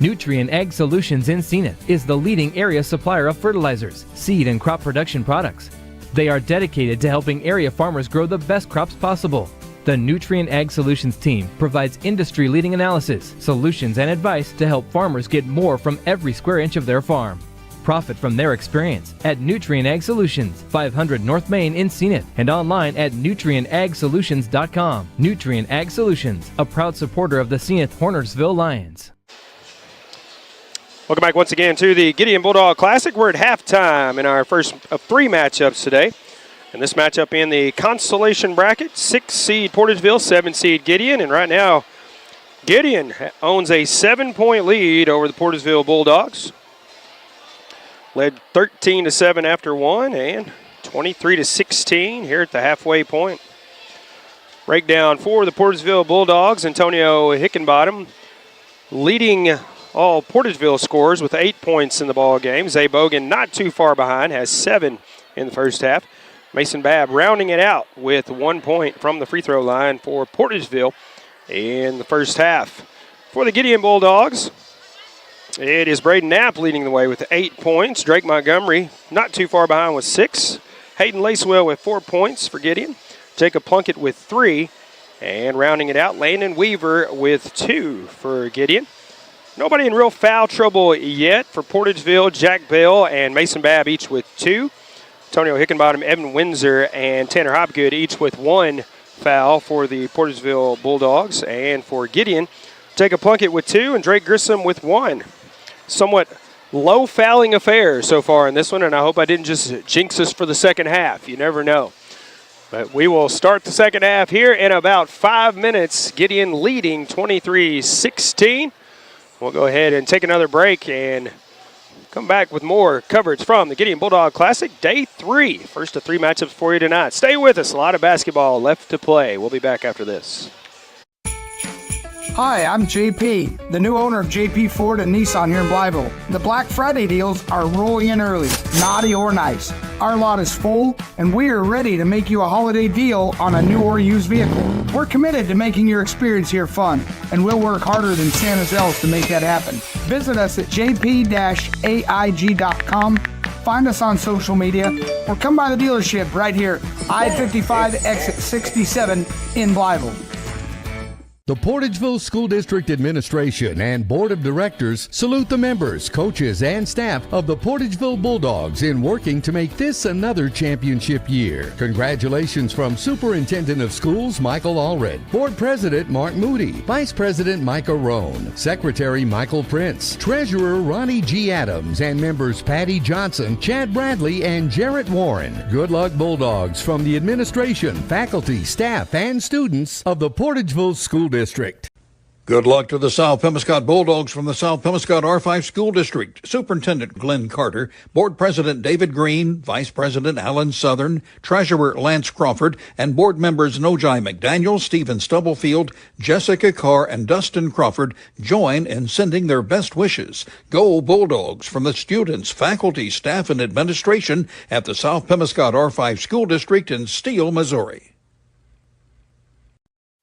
Nutrien Ag Solutions in Zenith is the leading area supplier of fertilizers, seed, and crop production products. They are dedicated to helping area farmers grow the best crops possible. The Nutrien Ag Solutions team provides industry-leading analysis, solutions, and advice to help farmers get more from every square inch of their farm. Profit from their experience at Nutrien Ag Solutions, 500 North Main in Zenith, and online at nutrienagsolutions.com. Nutrien Ag Solutions, a proud supporter of the Zenith Hornersville Lions. Welcome back once again to the Gideon Bulldog Classic. We're at halftime in our first of three matchups today. And this matchup in the consolation bracket, 6 seed Portageville, 7 seed Gideon. And right now, Gideon owns a 7-point lead over the Portageville Bulldogs. Led 13-7 after one and 23-16 here at the halfway point. Breakdown for the Portageville Bulldogs, Antonio Hickenbottom leading all Portageville scores with 8 points in the ball game. Zay Bogan not too far behind, has 7 in the first half. Mason Babb rounding it out with 1 point from the free throw line for Portageville in the first half. For the Gideon Bulldogs, it is Braden Knapp leading the way with 8 points. Drake Montgomery not too far behind with 6. Hayden Lacewell with 4 points for Gideon. Jacob Plunkett with 3. And rounding it out, Landon Weaver with 2 for Gideon. Nobody in real foul trouble yet for Portageville. Jack Bell and Mason Babb each with 2. Antonio Hickenbottom, Evan Windsor, and Tanner Hopgood each with 1 foul for the Portageville Bulldogs. And for Gideon, Jacob Plunkett with 2 and Drake Grissom with 1. Somewhat low fouling affair so far in this one, and I hope I didn't just jinx us for the second half. You never know. But we will start the second half here in about 5 minutes. Gideon leading 23-16. We'll go ahead and take another break and come back with more coverage from the Gideon Bulldog Classic, Day 3. First of 3 matchups for you tonight. Stay with us. A lot of basketball left to play. We'll be back after this. Hi, I'm JP, the new owner of JP Ford and Nissan here in Blytheville. The Black Friday deals are rolling in early, naughty or nice. Our lot is full, and we are ready to make you a holiday deal on a new or used vehicle. We're committed to making your experience here fun, and we'll work harder than Santa's elves to make that happen. Visit us at jp-aig.com, find us on social media, or come by the dealership right here, I-55 exit 67 in Blytheville. The Portageville School District Administration and Board of Directors salute the members, coaches, and staff of the Portageville Bulldogs in working to make this another championship year. Congratulations from Superintendent of Schools Michael Allred, Board President Mark Moody, Vice President Micah Roan, Secretary Michael Prince, Treasurer Ronnie G. Adams, and members Patty Johnson, Chad Bradley, and Jarrett Warren. Good luck, Bulldogs, from the administration, faculty, staff, and students of the Portageville School District. Good luck to the South Pemiscot Bulldogs from the South Pemiscot R5 School District. Superintendent Glenn Carter, Board President David Green, Vice President Alan Southern, Treasurer Lance Crawford, and board members Nojai McDaniel, Stephen Stubblefield, Jessica Carr, and Dustin Crawford join in sending their best wishes. Go Bulldogs from the students, faculty, staff, and administration at the South Pemiscot R5 School District in Steele, Missouri.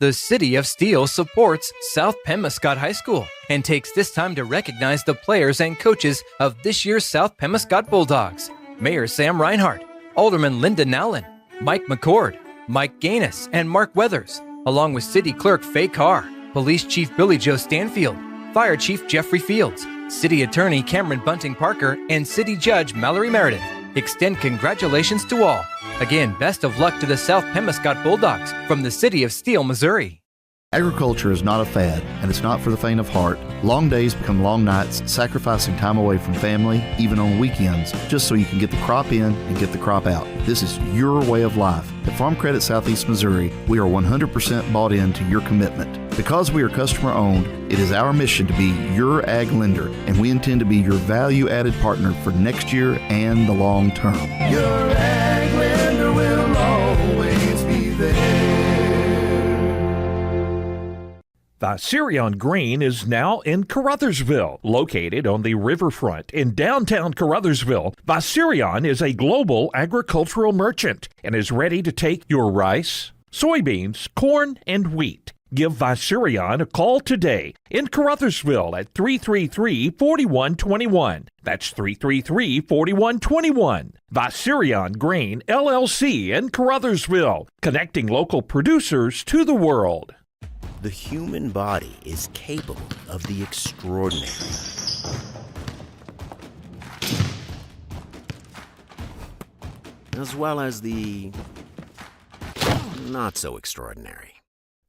The City of Steele supports South Pemiscot High School and takes this time to recognize the players and coaches of this year's South Pemiscot Bulldogs. Mayor Sam Reinhardt, Alderman Linda Nowlin, Mike McCord, Mike Gaines, and Mark Weathers, along with City Clerk Faye Carr, Police Chief Billy Joe Stanfield, Fire Chief Jeffrey Fields, City Attorney Cameron Bunting Parker, and City Judge Mallory Meredith. Extend congratulations to all. Again, best of luck to the South Pemiscot Bulldogs from the City of Steele, Missouri. Agriculture is not a fad, and it's not for the faint of heart. Long days become long nights, sacrificing time away from family, even on weekends, just so you can get the crop in and get the crop out. This is your way of life. At Farm Credit Southeast Missouri, we are 100% bought into your commitment. Because we are customer-owned, it is our mission to be your ag lender, and we intend to be your value-added partner for next year and the long term. Your ag lender will always be there. Viserion Grain is now in Caruthersville. Located on the riverfront in downtown Caruthersville, Viserion is a global agricultural merchant and is ready to take your rice, soybeans, corn, and wheat. Give Viserion a call today in Caruthersville at 333-4121. That's 333-4121. Viserion Grain, LLC in Caruthersville, connecting local producers to the world. The human body is capable of the extraordinary. As well as the not so extraordinary.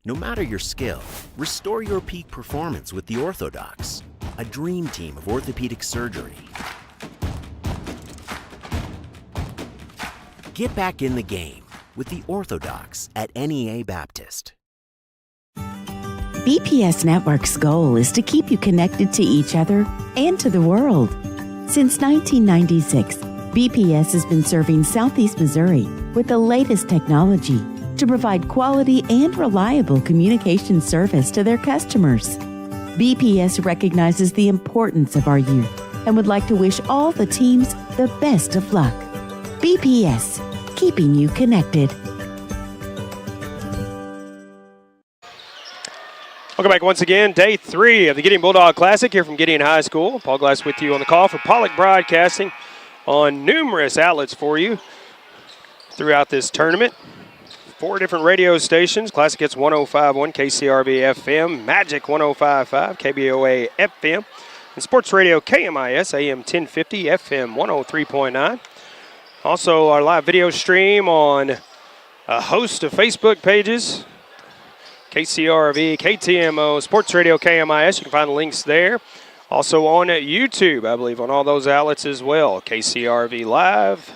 No matter your skill, restore your peak performance with the Orthodox, a dream team of orthopedic surgery. Get back in the game with the Orthodox at NEA Baptist. BPS Network's goal is to keep you connected to each other and to the world. Since 1996, BPS has been serving Southeast Missouri with the latest technology to provide quality and reliable communication service to their customers. BPS recognizes the importance of our youth and would like to wish all the teams the best of luck. BPS, keeping you connected. Welcome back once again. Day 3 of the Gideon Bulldog Classic here from Gideon High School. Paul Glass with you on the call for Pollock Broadcasting on numerous outlets for you throughout this tournament. 4 different radio stations. Classic Hits 105.1 KCRV FM, Magic 105.5 KBOA FM, and Sports Radio KMIS AM 1050 FM 103.9. Also our live video stream on a host of Facebook pages. KCRV, KTMO, Sports Radio, KMIS. You can find the links there. Also on YouTube, I believe, on all those outlets as well. KCRV Live,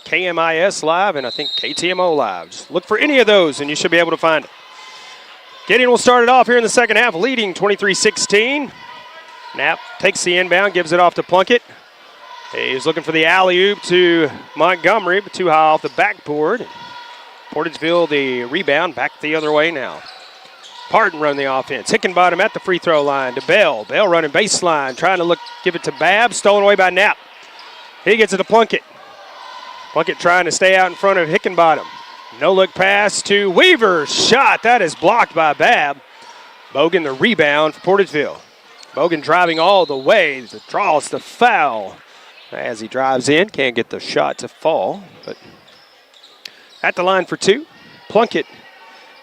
KMIS Live, and I think KTMO Live. Just look for any of those, and you should be able to find it. Gideon will start it off here in the second half, leading 23-16. Knapp takes the inbound, gives it off to Plunkett. He's looking for the alley-oop to Montgomery, but too high off the backboard. Portageville, the rebound, back the other way now. Parton run the offense. Hickenbottom at the free throw line to Bell. Bell running baseline, trying to give it to Babb. Stolen away by Knapp. He gets it to Plunkett. Plunkett trying to stay out in front of Hickenbottom. No-look pass to Weaver. Shot. That is blocked by Babb. Bogan the rebound for Portageville. Bogan driving all the way. Draws the foul as he drives in. Can't get the shot to fall, but at the line for 2. Plunkett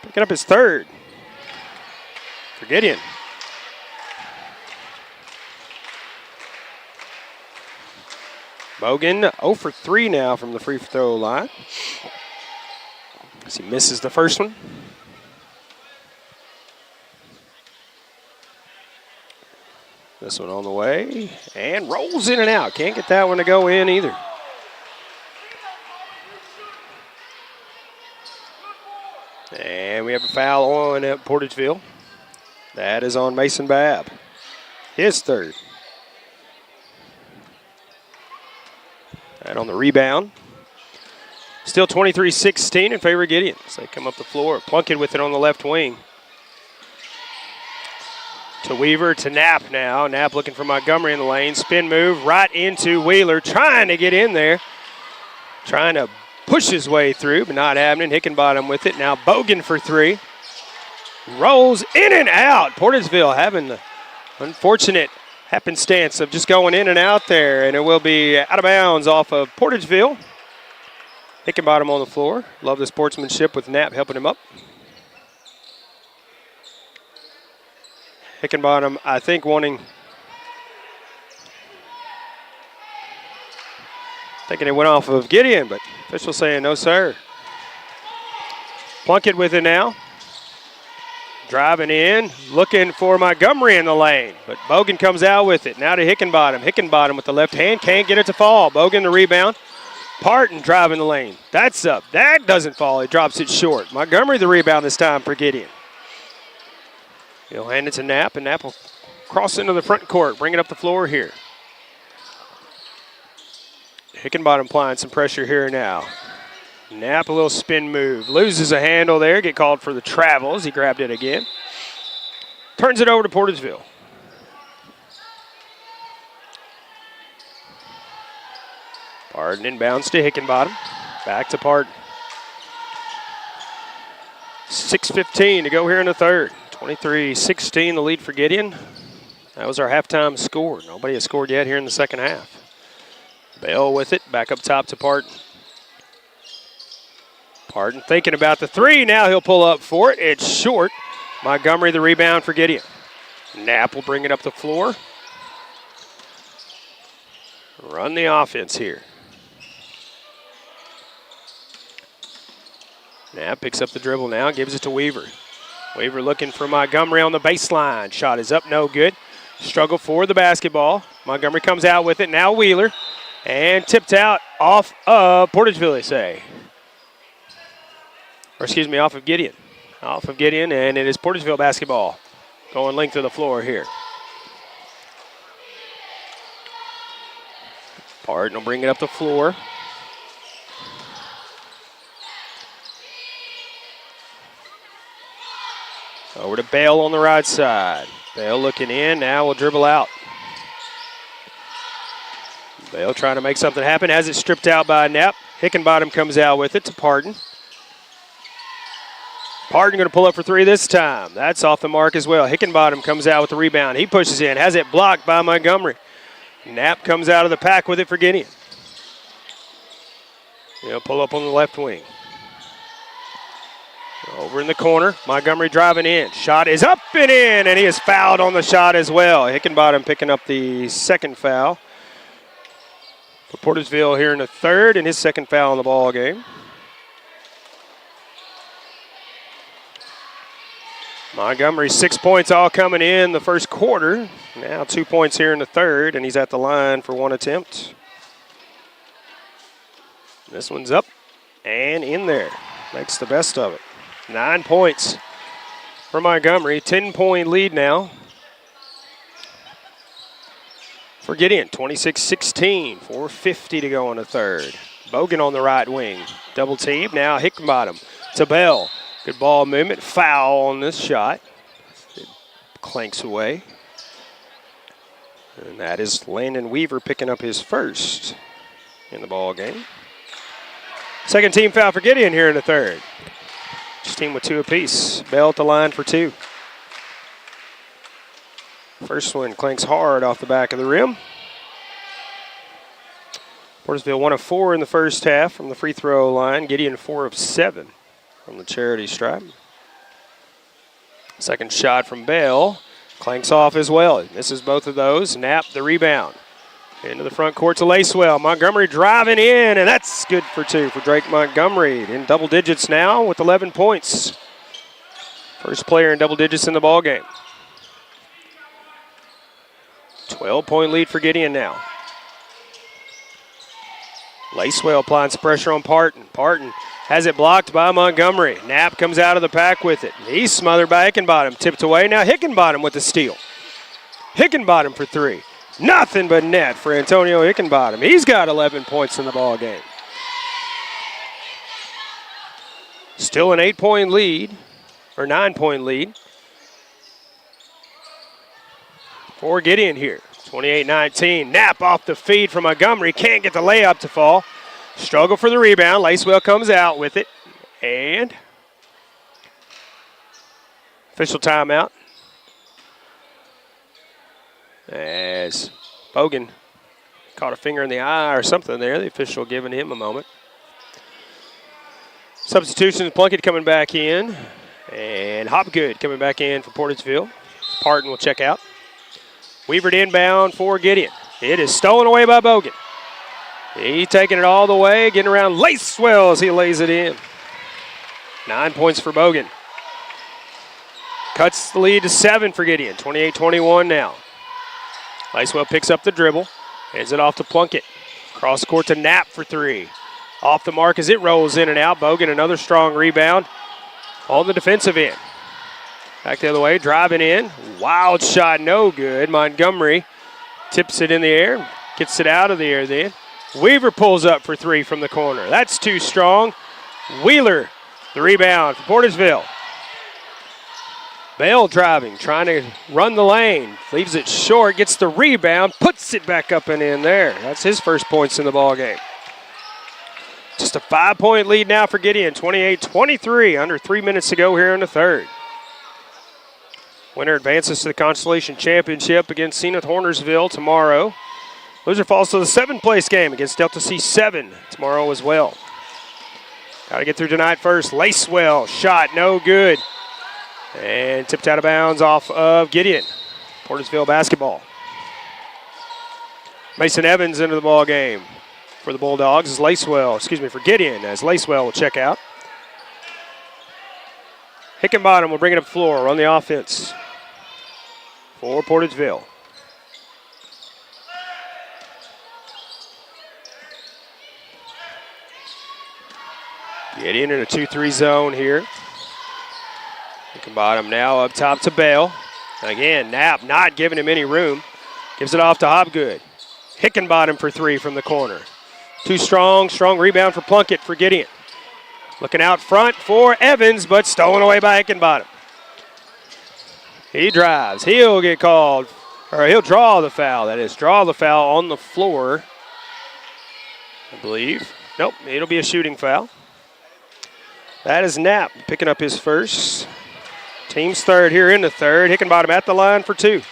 picking up his 3rd. For Gideon. Bogan 0 for 3 now from the free throw line. As he misses the first one. This one on the way. And rolls in and out. Can't get that one to go in either. And we have a foul on at Portageville. That is on Mason Babb. His 3rd. And on the rebound. Still 23-16 in favor of Gideon as they come up the floor. Plunkett with it on the left wing. To Weaver, to Knapp now. Knapp looking for Montgomery in the lane. Spin move right into Wheeler. Trying to get in there. Trying to push his way through, but not happening. Hickenbottom with it. Now Bogan for 3. Rolls in and out. Portageville having the unfortunate happenstance of just going in and out there, and it will be out of bounds off of Portageville. Hickenbottom on the floor. Love the sportsmanship with Knapp helping him up. Hickenbottom, I think, thinking it went off of Gideon, but official saying no, sir. Plunkett with it now. driving in, looking for Montgomery in the lane. But Bogan comes out with it. Now to Hickenbottom. Hickenbottom with the left hand. Can't get it to fall. Bogan the rebound. Parton driving the lane. That's up. That doesn't fall. He drops it short. Montgomery the rebound this time for Gideon. He'll hand it to Knapp, and Knapp will cross into the front court, bring it up the floor here. Hickenbottom applying some pressure here now. Knapp, a little spin move. Loses a handle there. Get called for the travel as he grabbed it again. Turns it over to Portageville. Parton inbounds to Hickenbottom. Back to Parton. 6:15 to go here in the third. 23-16 the lead for Gideon. That was our halftime score. Nobody has scored yet here in the second half. Bell with it. Back up top to Parton. Parton thinking about the three. Now he'll pull up for it. It's short. Montgomery the rebound for Gideon. Knapp will bring it up the floor. Run the offense here. Knapp picks up the dribble now, gives it to Weaver. Weaver looking for Montgomery on the baseline. Shot is up, no good. Struggle for the basketball. Montgomery comes out with it. Now Wheeler. And tipped out off of Portageville, they say. Or excuse me, off of Gideon. Off of Gideon, and it is Portageville basketball. Going length of the floor here. Parton will bring it up the floor. Over to Bale on the right side. Bale looking in, now will dribble out. Bale trying to make something happen, has it stripped out by Knapp. Hickenbottom comes out with it to Parton. Parton going to pull up for three this time. That's off the mark as well. Hickenbottom comes out with the rebound. He pushes in, has it blocked by Montgomery. Knapp comes out of the pack with it for Gideon. He'll pull up on the left wing. Over in the corner, Montgomery driving in. Shot is up and in, and he is fouled on the shot as well. Hickenbottom picking up the second foul for Portageville here in the third, and his second foul in the ball game. Montgomery, 6 points all coming in the first quarter. Now 2 points here in the third, and he's at the line for one attempt. This one's up and in there. Makes the best of it. 9 points for Montgomery. 10-point lead now for Gideon. 26-16. 4:50 to go in the third. Bogan on the right wing. Double team. Now Hickenbottom to Bell. Good ball movement. Foul on this shot. It clanks away. And that is Landon Weaver picking up his first in the ball game. Second team foul for Gideon here in the third. Each team with two apiece. Bell at the line for two. First one clanks hard off the back of the rim. Portageville 1 of 4 in the first half from the free throw line. Gideon 4 of 7 from the charity stripe. Second shot from Bell. Clanks off as well. Misses both of those. Knapp the rebound. Into the front court to Lacewell. Montgomery driving in, and that's good for two for Drake Montgomery. In double digits now with 11 points. First player in double digits in the ball game. 12-point lead for Gideon now. Lacewell applying some pressure on Parton. Parton has it blocked by Montgomery. Knapp comes out of the pack with it. He's smothered by Hickenbottom. Tipped away. Now Hickenbottom with the steal. Hickenbottom for three. Nothing but net for Antonio Hickenbottom. He's got 11 points in the ball game. Still an 8-point lead, or 9-point lead for Gideon here. 28-19. Knapp off the feed from Montgomery. Can't get the layup to fall. Struggle for the rebound. Lacewell comes out with it. And official timeout. As Bogan caught a finger in the eye or something there. The official giving him a moment. Substitutions, Plunkett coming back in. And Hopgood coming back in for Portageville. Parton will check out. Weaver inbound for Gideon. It is stolen away by Bogan. He's taking it all the way, getting around Lacewell as he lays it in. 9 points for Bogan. cuts the lead to 7 for Gideon. 28-21 now. Lacewell picks up the dribble. Hands it off to Plunkett. Cross court to Knapp for 3. Off the mark as it rolls in and out. Bogan, another strong rebound on the defensive end. Back the other way, driving in. Wild shot, no good. Montgomery tips it in the air. Gets it out of the air then. Weaver pulls up for 3 from the corner. That's too strong. Wheeler, the rebound for Portageville. Bell driving, trying to run the lane. Leaves it short, gets the rebound, puts it back up and in there. That's his first points in the ball game. Just a 5-point lead now for Gideon, 28-23, under 3 minutes to go here in the third. Winner advances to the Constellation Championship against Zenith Hornersville tomorrow. Loser falls to the 7th place game against Delta C7 tomorrow as well. Got to get through tonight first. Lacewell, shot, no good. And tipped out of bounds off of Gideon. Portageville basketball. Mason Evans into the ball game for the Bulldogs as for Gideon, as Lacewell will check out. Hickenbottom will bring it up the floor on the offense for Portageville. Gideon in a 2-3 zone here. Hickenbottom now up top to Bell. Again, Knapp not giving him any room. Gives it off to Hobgood. Hickenbottom for 3 from the corner. Too strong rebound for Plunkett for Gideon. Looking out front for Evans, but stolen away by Hickenbottom. He drives. He'll get called, or he'll draw the foul. That is, draw the foul on the floor, I believe. Nope, it'll be a shooting foul. That is Knapp picking up his first. Team's third here in the third. Hickenbottom at the line for 2.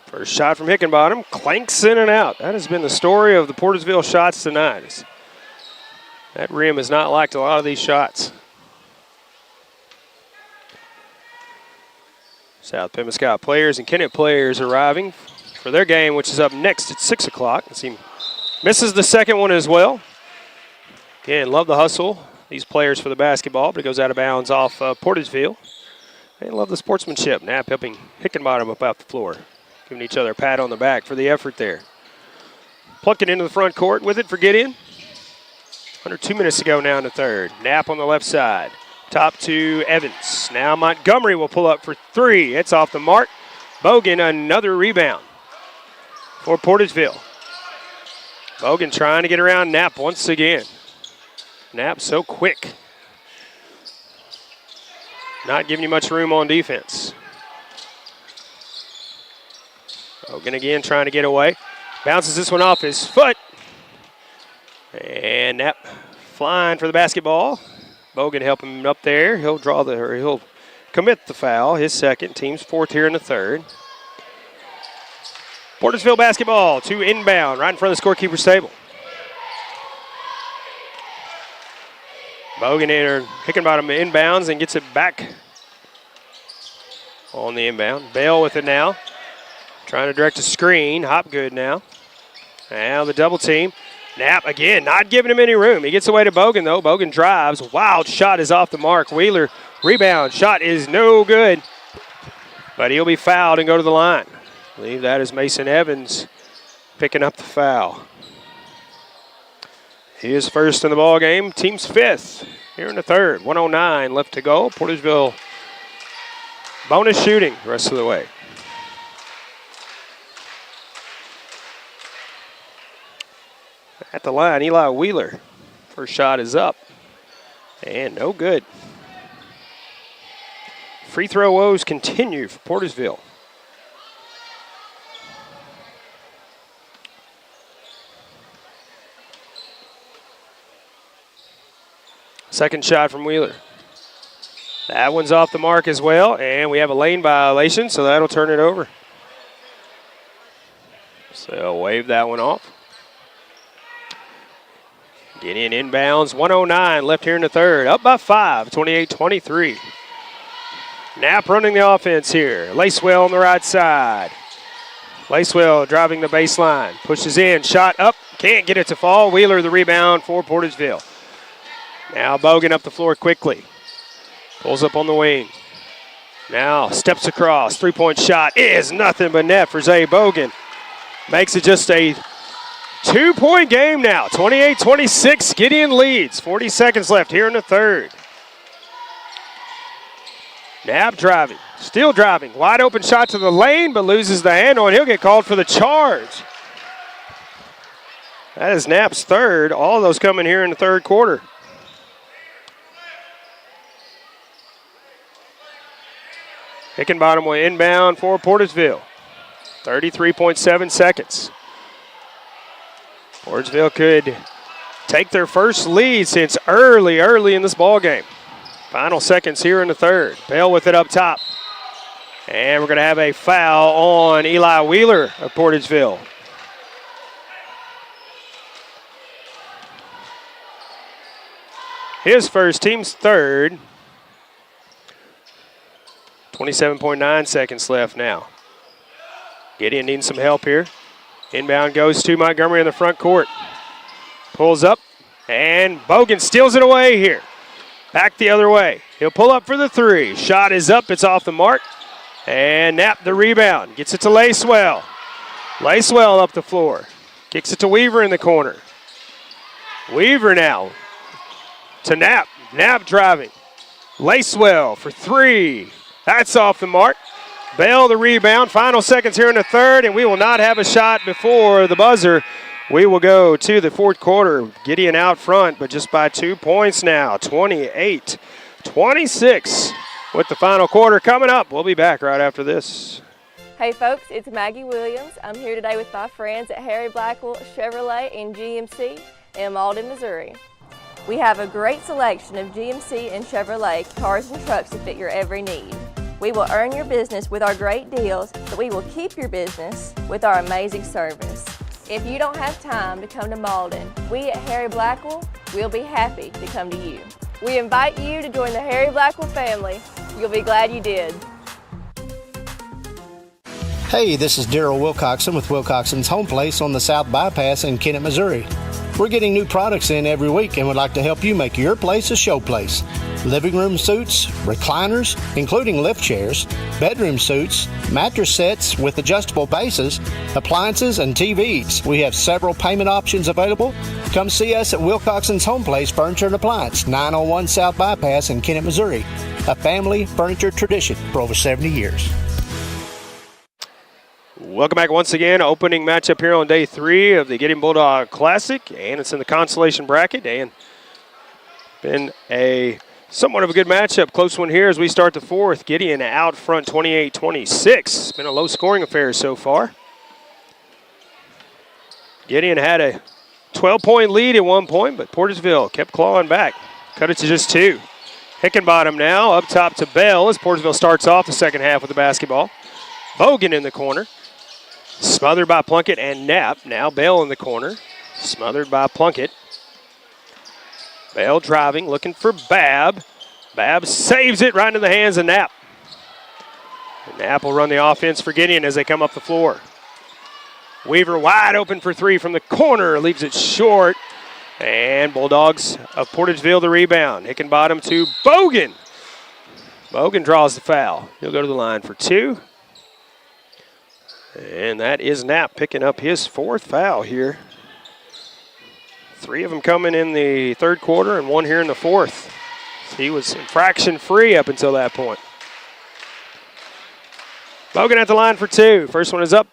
First shot from Hickenbottom, clanks in and out. That has been the story of the Portageville shots tonight. That rim has not liked a lot of these shots. South Pemiscot players and Kennett players arriving for their game, which is up next at 6 o'clock. He misses the second one as well. Again, love the hustle, these players for the basketball, but it goes out of bounds off Portageville. They love the sportsmanship. Knapp helping Hickenbottom up out the floor. Giving each other a pat on the back for the effort there. Plunkett into the front court with it for Gideon. Under 2 minutes to go now in the third. Knapp on the left side. Top to Evans. Now Montgomery will pull up for 3. It's off the mark. Bogan, another rebound for Portageville. Bogan trying to get around Knapp once again. Knapp so quick. Not giving you much room on defense. Bogan again trying to get away. Bounces this one off his foot. And Knapp flying for the basketball. Bogan helping him up there. He'll commit the foul. His second. Team's 4th here in the third. Portageville basketball to inbound right in front of the scorekeeper's table. Bogan Hickenbottom inbounds and gets it back on the inbound. Bell with it now. Trying to direct a screen. Hopgood now. Now the double team. Knapp again, not giving him any room. He gets away to Bogan, though. Bogan drives. Wild shot is off the mark. Wheeler, rebound. Shot is no good. But he'll be fouled and go to the line. I believe that is Mason Evans picking up the foul. He is first in the ball game. Team's 5th here in the third. 1:09 left to go. Portageville bonus shooting the rest of the way. At the line, Eli Wheeler. First shot is up. And no good. Free throw woes continue for Portageville. Second shot from Wheeler. That one's off the mark as well, and we have a lane violation, so that'll turn it over. So they'll wave that one off. Gideon inbounds, 1:09 left here in the third. Up by 5, 28-23. Knapp running the offense here. Lacewell on the right side. Lacewell driving the baseline. Pushes in. Shot up. Can't get it to fall. Wheeler the rebound for Portageville. Now Bogan up the floor quickly. Pulls up on the wing. Now steps across. Three-point shot is nothing but net for Zay Bogan. Makes it just a 2-point game now. 28-26. Gideon leads. 40 seconds left here in the third. Knapp driving. Still driving. Wide open shot to the lane, but loses the handle, and he'll get called for the charge. That is Knapp's third. All of those coming here in the third quarter. Hickenbottom will inbound for Portageville. 33.7 seconds. Portageville could take their first lead since early in this ball game. Final seconds here in the third. Bell with it up top. And we're going to have a foul on Eli Wheeler of Portageville. His first, team's third. 27.9 seconds left now. Gideon needs some help here. Inbound goes to Montgomery in the front court. Pulls up, and Bogan steals it away here. Back the other way. He'll pull up for the three. Shot is up. It's off the mark. And Knapp the rebound. Gets it to Lacewell. Lacewell up the floor. Kicks it to Weaver in the corner. Weaver now to Knapp. Knapp driving. Lacewell for three. That's off the mark. Bell the rebound. Final seconds here in the third, and we will not have a shot before the buzzer. We will go to the fourth quarter. Gideon out front, but just by 2 points now. 28-26 with the final quarter coming up. We'll be back right after this. Hey folks, it's Maggie Williams. I'm here today with my friends at Harry Blackwell Chevrolet and GMC in Malden, Missouri. We have a great selection of GMC and Chevrolet cars and trucks to fit your every need. We will earn your business with our great deals, but we will keep your business with our amazing service. If you don't have time to come to Malden, we at Harry Blackwell will be happy to come to you. We invite you to join the Harry Blackwell family. You'll be glad you did. Hey, this is Daryl Wilcoxon with Wilcoxon's Home Place on the South Bypass in Kennett, Missouri. We're getting new products in every week and would like to help you make your place a show place. Living room suites, recliners, including lift chairs, bedroom suites, mattress sets with adjustable bases, appliances, and TVs. We have several payment options available. Come see us at Wilcoxon's Home Place Furniture and Appliance, 901 South Bypass in Kennett, Missouri. A family furniture tradition for over 70 years. Welcome back once again. Opening matchup here on day 3 of the Gideon Bulldog Classic, and it's in the consolation bracket. And been a somewhat of a good matchup. Close one here as we start the fourth. Gideon out front 28-26. Been a low-scoring affair so far. Gideon had a 12-point lead at one point, but Portageville kept clawing back. Cut it to just 2. Hickenbottom now up top to Bell as Portageville starts off the second half with the basketball. Bogan in the corner. Smothered by Plunkett and Knapp. Now Bell in the corner. Smothered by Plunkett. Bell driving, looking for Babb. Babb saves it right into the hands of Knapp. And Knapp will run the offense for Gideon as they come up the floor. Weaver wide open for 3 from the corner. Leaves it short. And Bulldogs of Portageville the rebound. Hickenbottom to Bogan. Bogan draws the foul. He'll go to the line for 2. And that is Knapp picking up his 4th foul here. 3 of them coming in the third quarter and 1 here in the 4th. He was infraction free up until that point. Bogan at the line for 2. First one is up.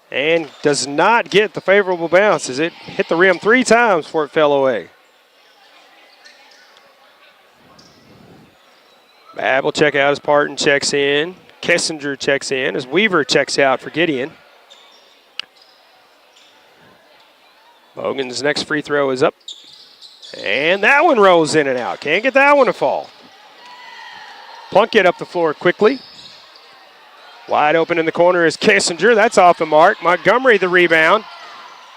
And does not get the favorable bounce as it hit the rim 3 times before it fell away. Babb will check out his part and checks in. Kessinger checks in as Weaver checks out for Gideon. Bogan's next free throw is up. And that one rolls in and out. Can't get that one to fall. Plunkett up the floor quickly. Wide open in the corner is Kessinger. That's off the mark. Montgomery the rebound.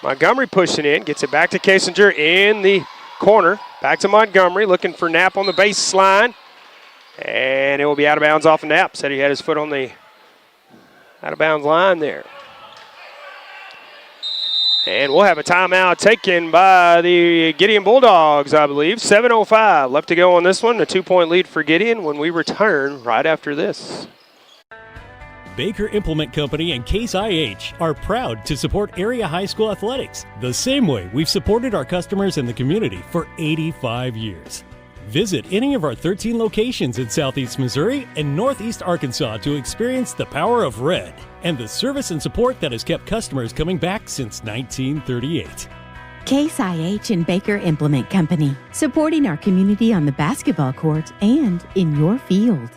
Montgomery pushing in. Gets it back to Kessinger in the corner. Back to Montgomery looking for Knapp on the baseline. And it will be out of bounds off of Knapp. Said he had his foot on the Out of bounds line there. And we'll have a timeout taken by the Gideon Bulldogs, I believe. 7:05 left to go on this one. A 2-point lead for Gideon when we return right after this. Baker Implement Company and Case IH are proud to support area high school athletics the same way we've supported our customers in the community for 85 years. Visit any of our 13 locations in Southeast Missouri and Northeast Arkansas to experience the power of red and the service and support that has kept customers coming back since 1938. Case IH and Baker Implement Company, supporting our community on the basketball court and in your field.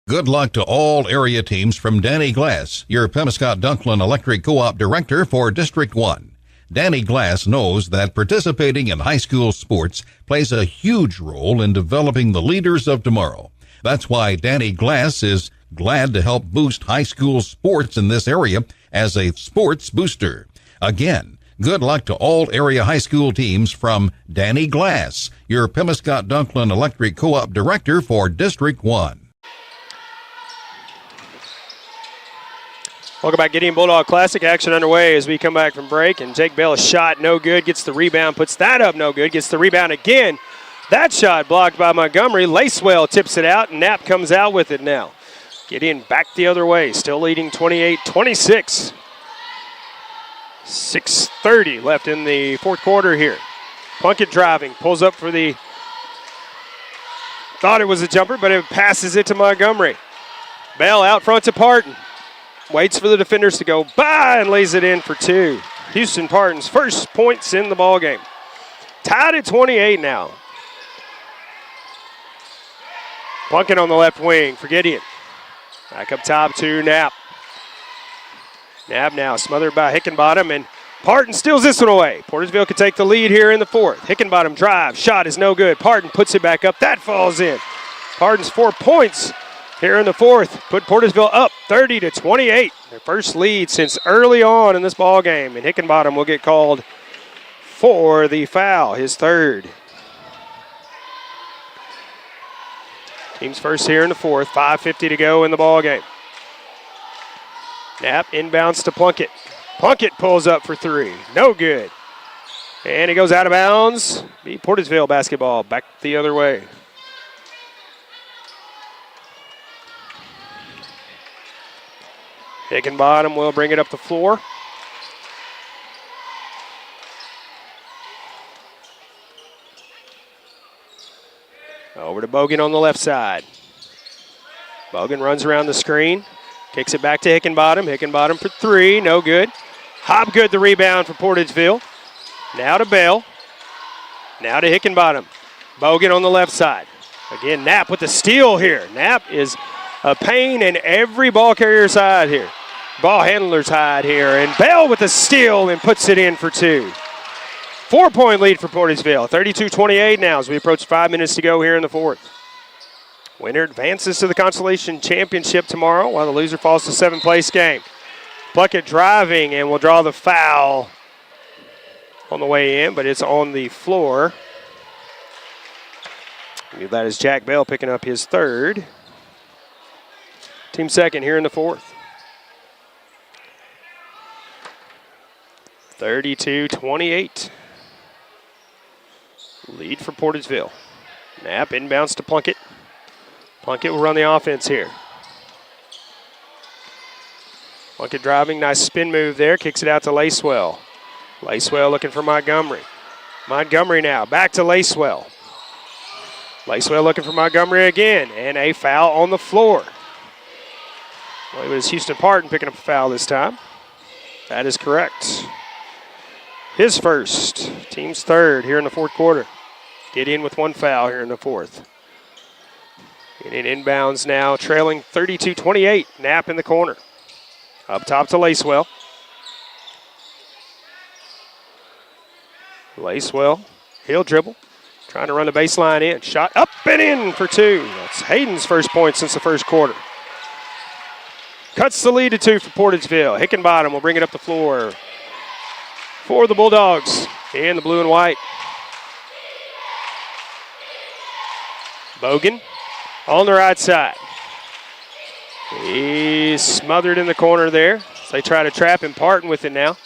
Good luck to all area teams from Danny Glass, your Pemiscot Dunklin Electric Co-op Director for District 1. Danny Glass knows that participating in high school sports plays a huge role in developing the leaders of tomorrow. That's why Danny Glass is glad to help boost high school sports in this area as a sports booster. Again, good luck to all area high school teams from Danny Glass, your Pemiscot Dunklin Electric Co-op Director for District 1. Welcome back, Gideon Bulldog Classic. Action underway as we come back from break. And Jake Bell, a shot, no good. Gets the rebound, puts that up, no good. Gets the rebound again. That shot blocked by Montgomery. Lacewell tips it out, and Knapp comes out with it now. Gideon back the other way, still leading 28-26. 6:30 left in the fourth quarter here. Plunkett driving, pulls up for the, thought it was a jumper, but it passes it to Montgomery. Bell out front to Parton. Waits for the defenders to go by and lays it in for two. Houston Parton's first points in the ballgame. Tied at 28 now. Plunkett on the left wing for Gideon. Back up top to Knapp. Knapp now smothered by Hickenbottom, and Parton steals this one away. Portageville could take the lead here in the fourth. Hickenbottom drive, shot is no good. Parton puts it back up. That falls in. Parton's 4 points here in the fourth put Portageville up 30-28. Their first lead since early on in this ball game. And Hickenbottom will get called for the foul, his third. Team's first here in the fourth. 5:50 to go in the ball game. Knapp inbounds to Plunkett. Plunkett pulls up for three. No good. And he goes out of bounds. Be Portageville basketball back the other way. Hickenbottom will bring it up the floor. Over to Bogan on the left side. Bogan runs around the screen. Kicks it back to Hickenbottom. Hickenbottom for three. No good. Hobgood the rebound for Portageville. Now to Bell. Now to Hickenbottom. Bogan on the left side. Again, Knapp with the steal here. Knapp is a pain in every ball carrier's side here. Ball handler's side here. And Bell with the steal and puts it in for two. 4-point lead for Portageville. 32-28 now as we approach 5 minutes to go here in the fourth. Winner advances to the Consolation Championship tomorrow while the loser falls to seventh place game. Plunkett driving and will draw the foul on the way in, but it's on the floor. That is Jack Bell picking up his third. Team second here in the fourth. 32-28. Lead for Portageville. Knapp inbounds to Plunkett. Plunkett will run the offense here. Plunkett driving, nice spin move there. Kicks it out to Lacewell. Lacewell looking for Montgomery. Montgomery now, back to Lacewell. Lacewell looking for Montgomery again, and a foul on the floor. Well, it was Houston Parton picking up a foul this time. That is correct. His first, team's third here in the fourth quarter. Gideon with one foul here in the fourth. Gideon inbounds now, trailing 32-28. Knapp in the corner. Up top to Lacewell. Lacewell, he'll dribble. Trying to run the baseline in. Shot up and in for two. That's Hayden's first point since the first quarter. Cuts the lead to two for Portageville. Hickenbottom will bring it up the floor for the Bulldogs in the blue and white. Bogan on the right side. He's smothered in the corner there. So they try to trap him. Parton with it now.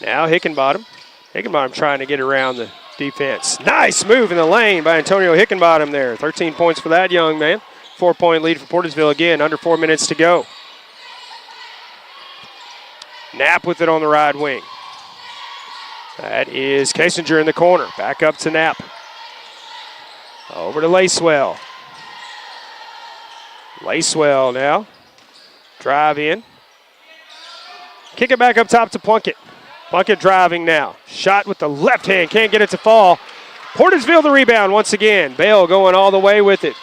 Now Hickenbottom. Hickenbottom trying to get around the defense. Nice move in the lane by Antonio Hickenbottom there. 13 points for that young man. 4-point lead for Portageville again. Under 4 minutes to go. Knapp with it on the right wing. That is Kasinger in the corner. Back up to Knapp. Over to Lacewell. Lacewell now. Drive in. Kick it back up top to Plunkett. Plunkett driving now. Shot with the left hand. Can't get it to fall. Portageville the rebound once again. Bale going all the way with it.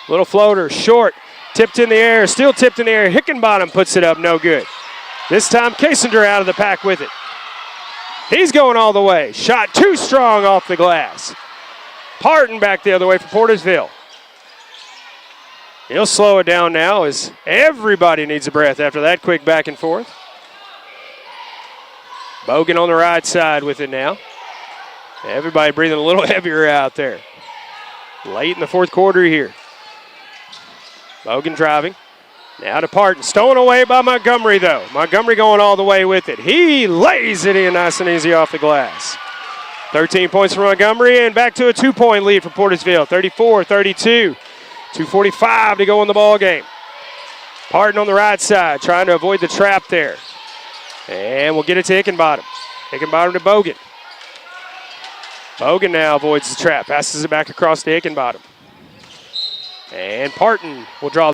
Little floater. Short. Tipped in the air. Still tipped in the air. Hickenbottom puts it up. No good. This time Kasinger out of the pack with it. He's going all the way. Shot too strong off the glass. Parton back the other way for Portageville. He'll slow it down now as everybody needs a breath after that quick back and forth. Bogan on the right side with it now. Everybody breathing a little heavier out there. Late in the fourth quarter here. Bogan driving. Now to Parton. Stolen away by Montgomery, though. Montgomery going all the way with it. He lays it in nice and easy off the glass. 13 points for Montgomery, and back to a 2-point lead for Portageville. 34-32. 2:45 to go in the ball game. Parton on the right side, trying to avoid the trap there. And we'll get it to Hickenbottom. Hickenbottom to Bogan. Bogan now avoids the trap. Passes it back across to Hickenbottom. And Parton will draw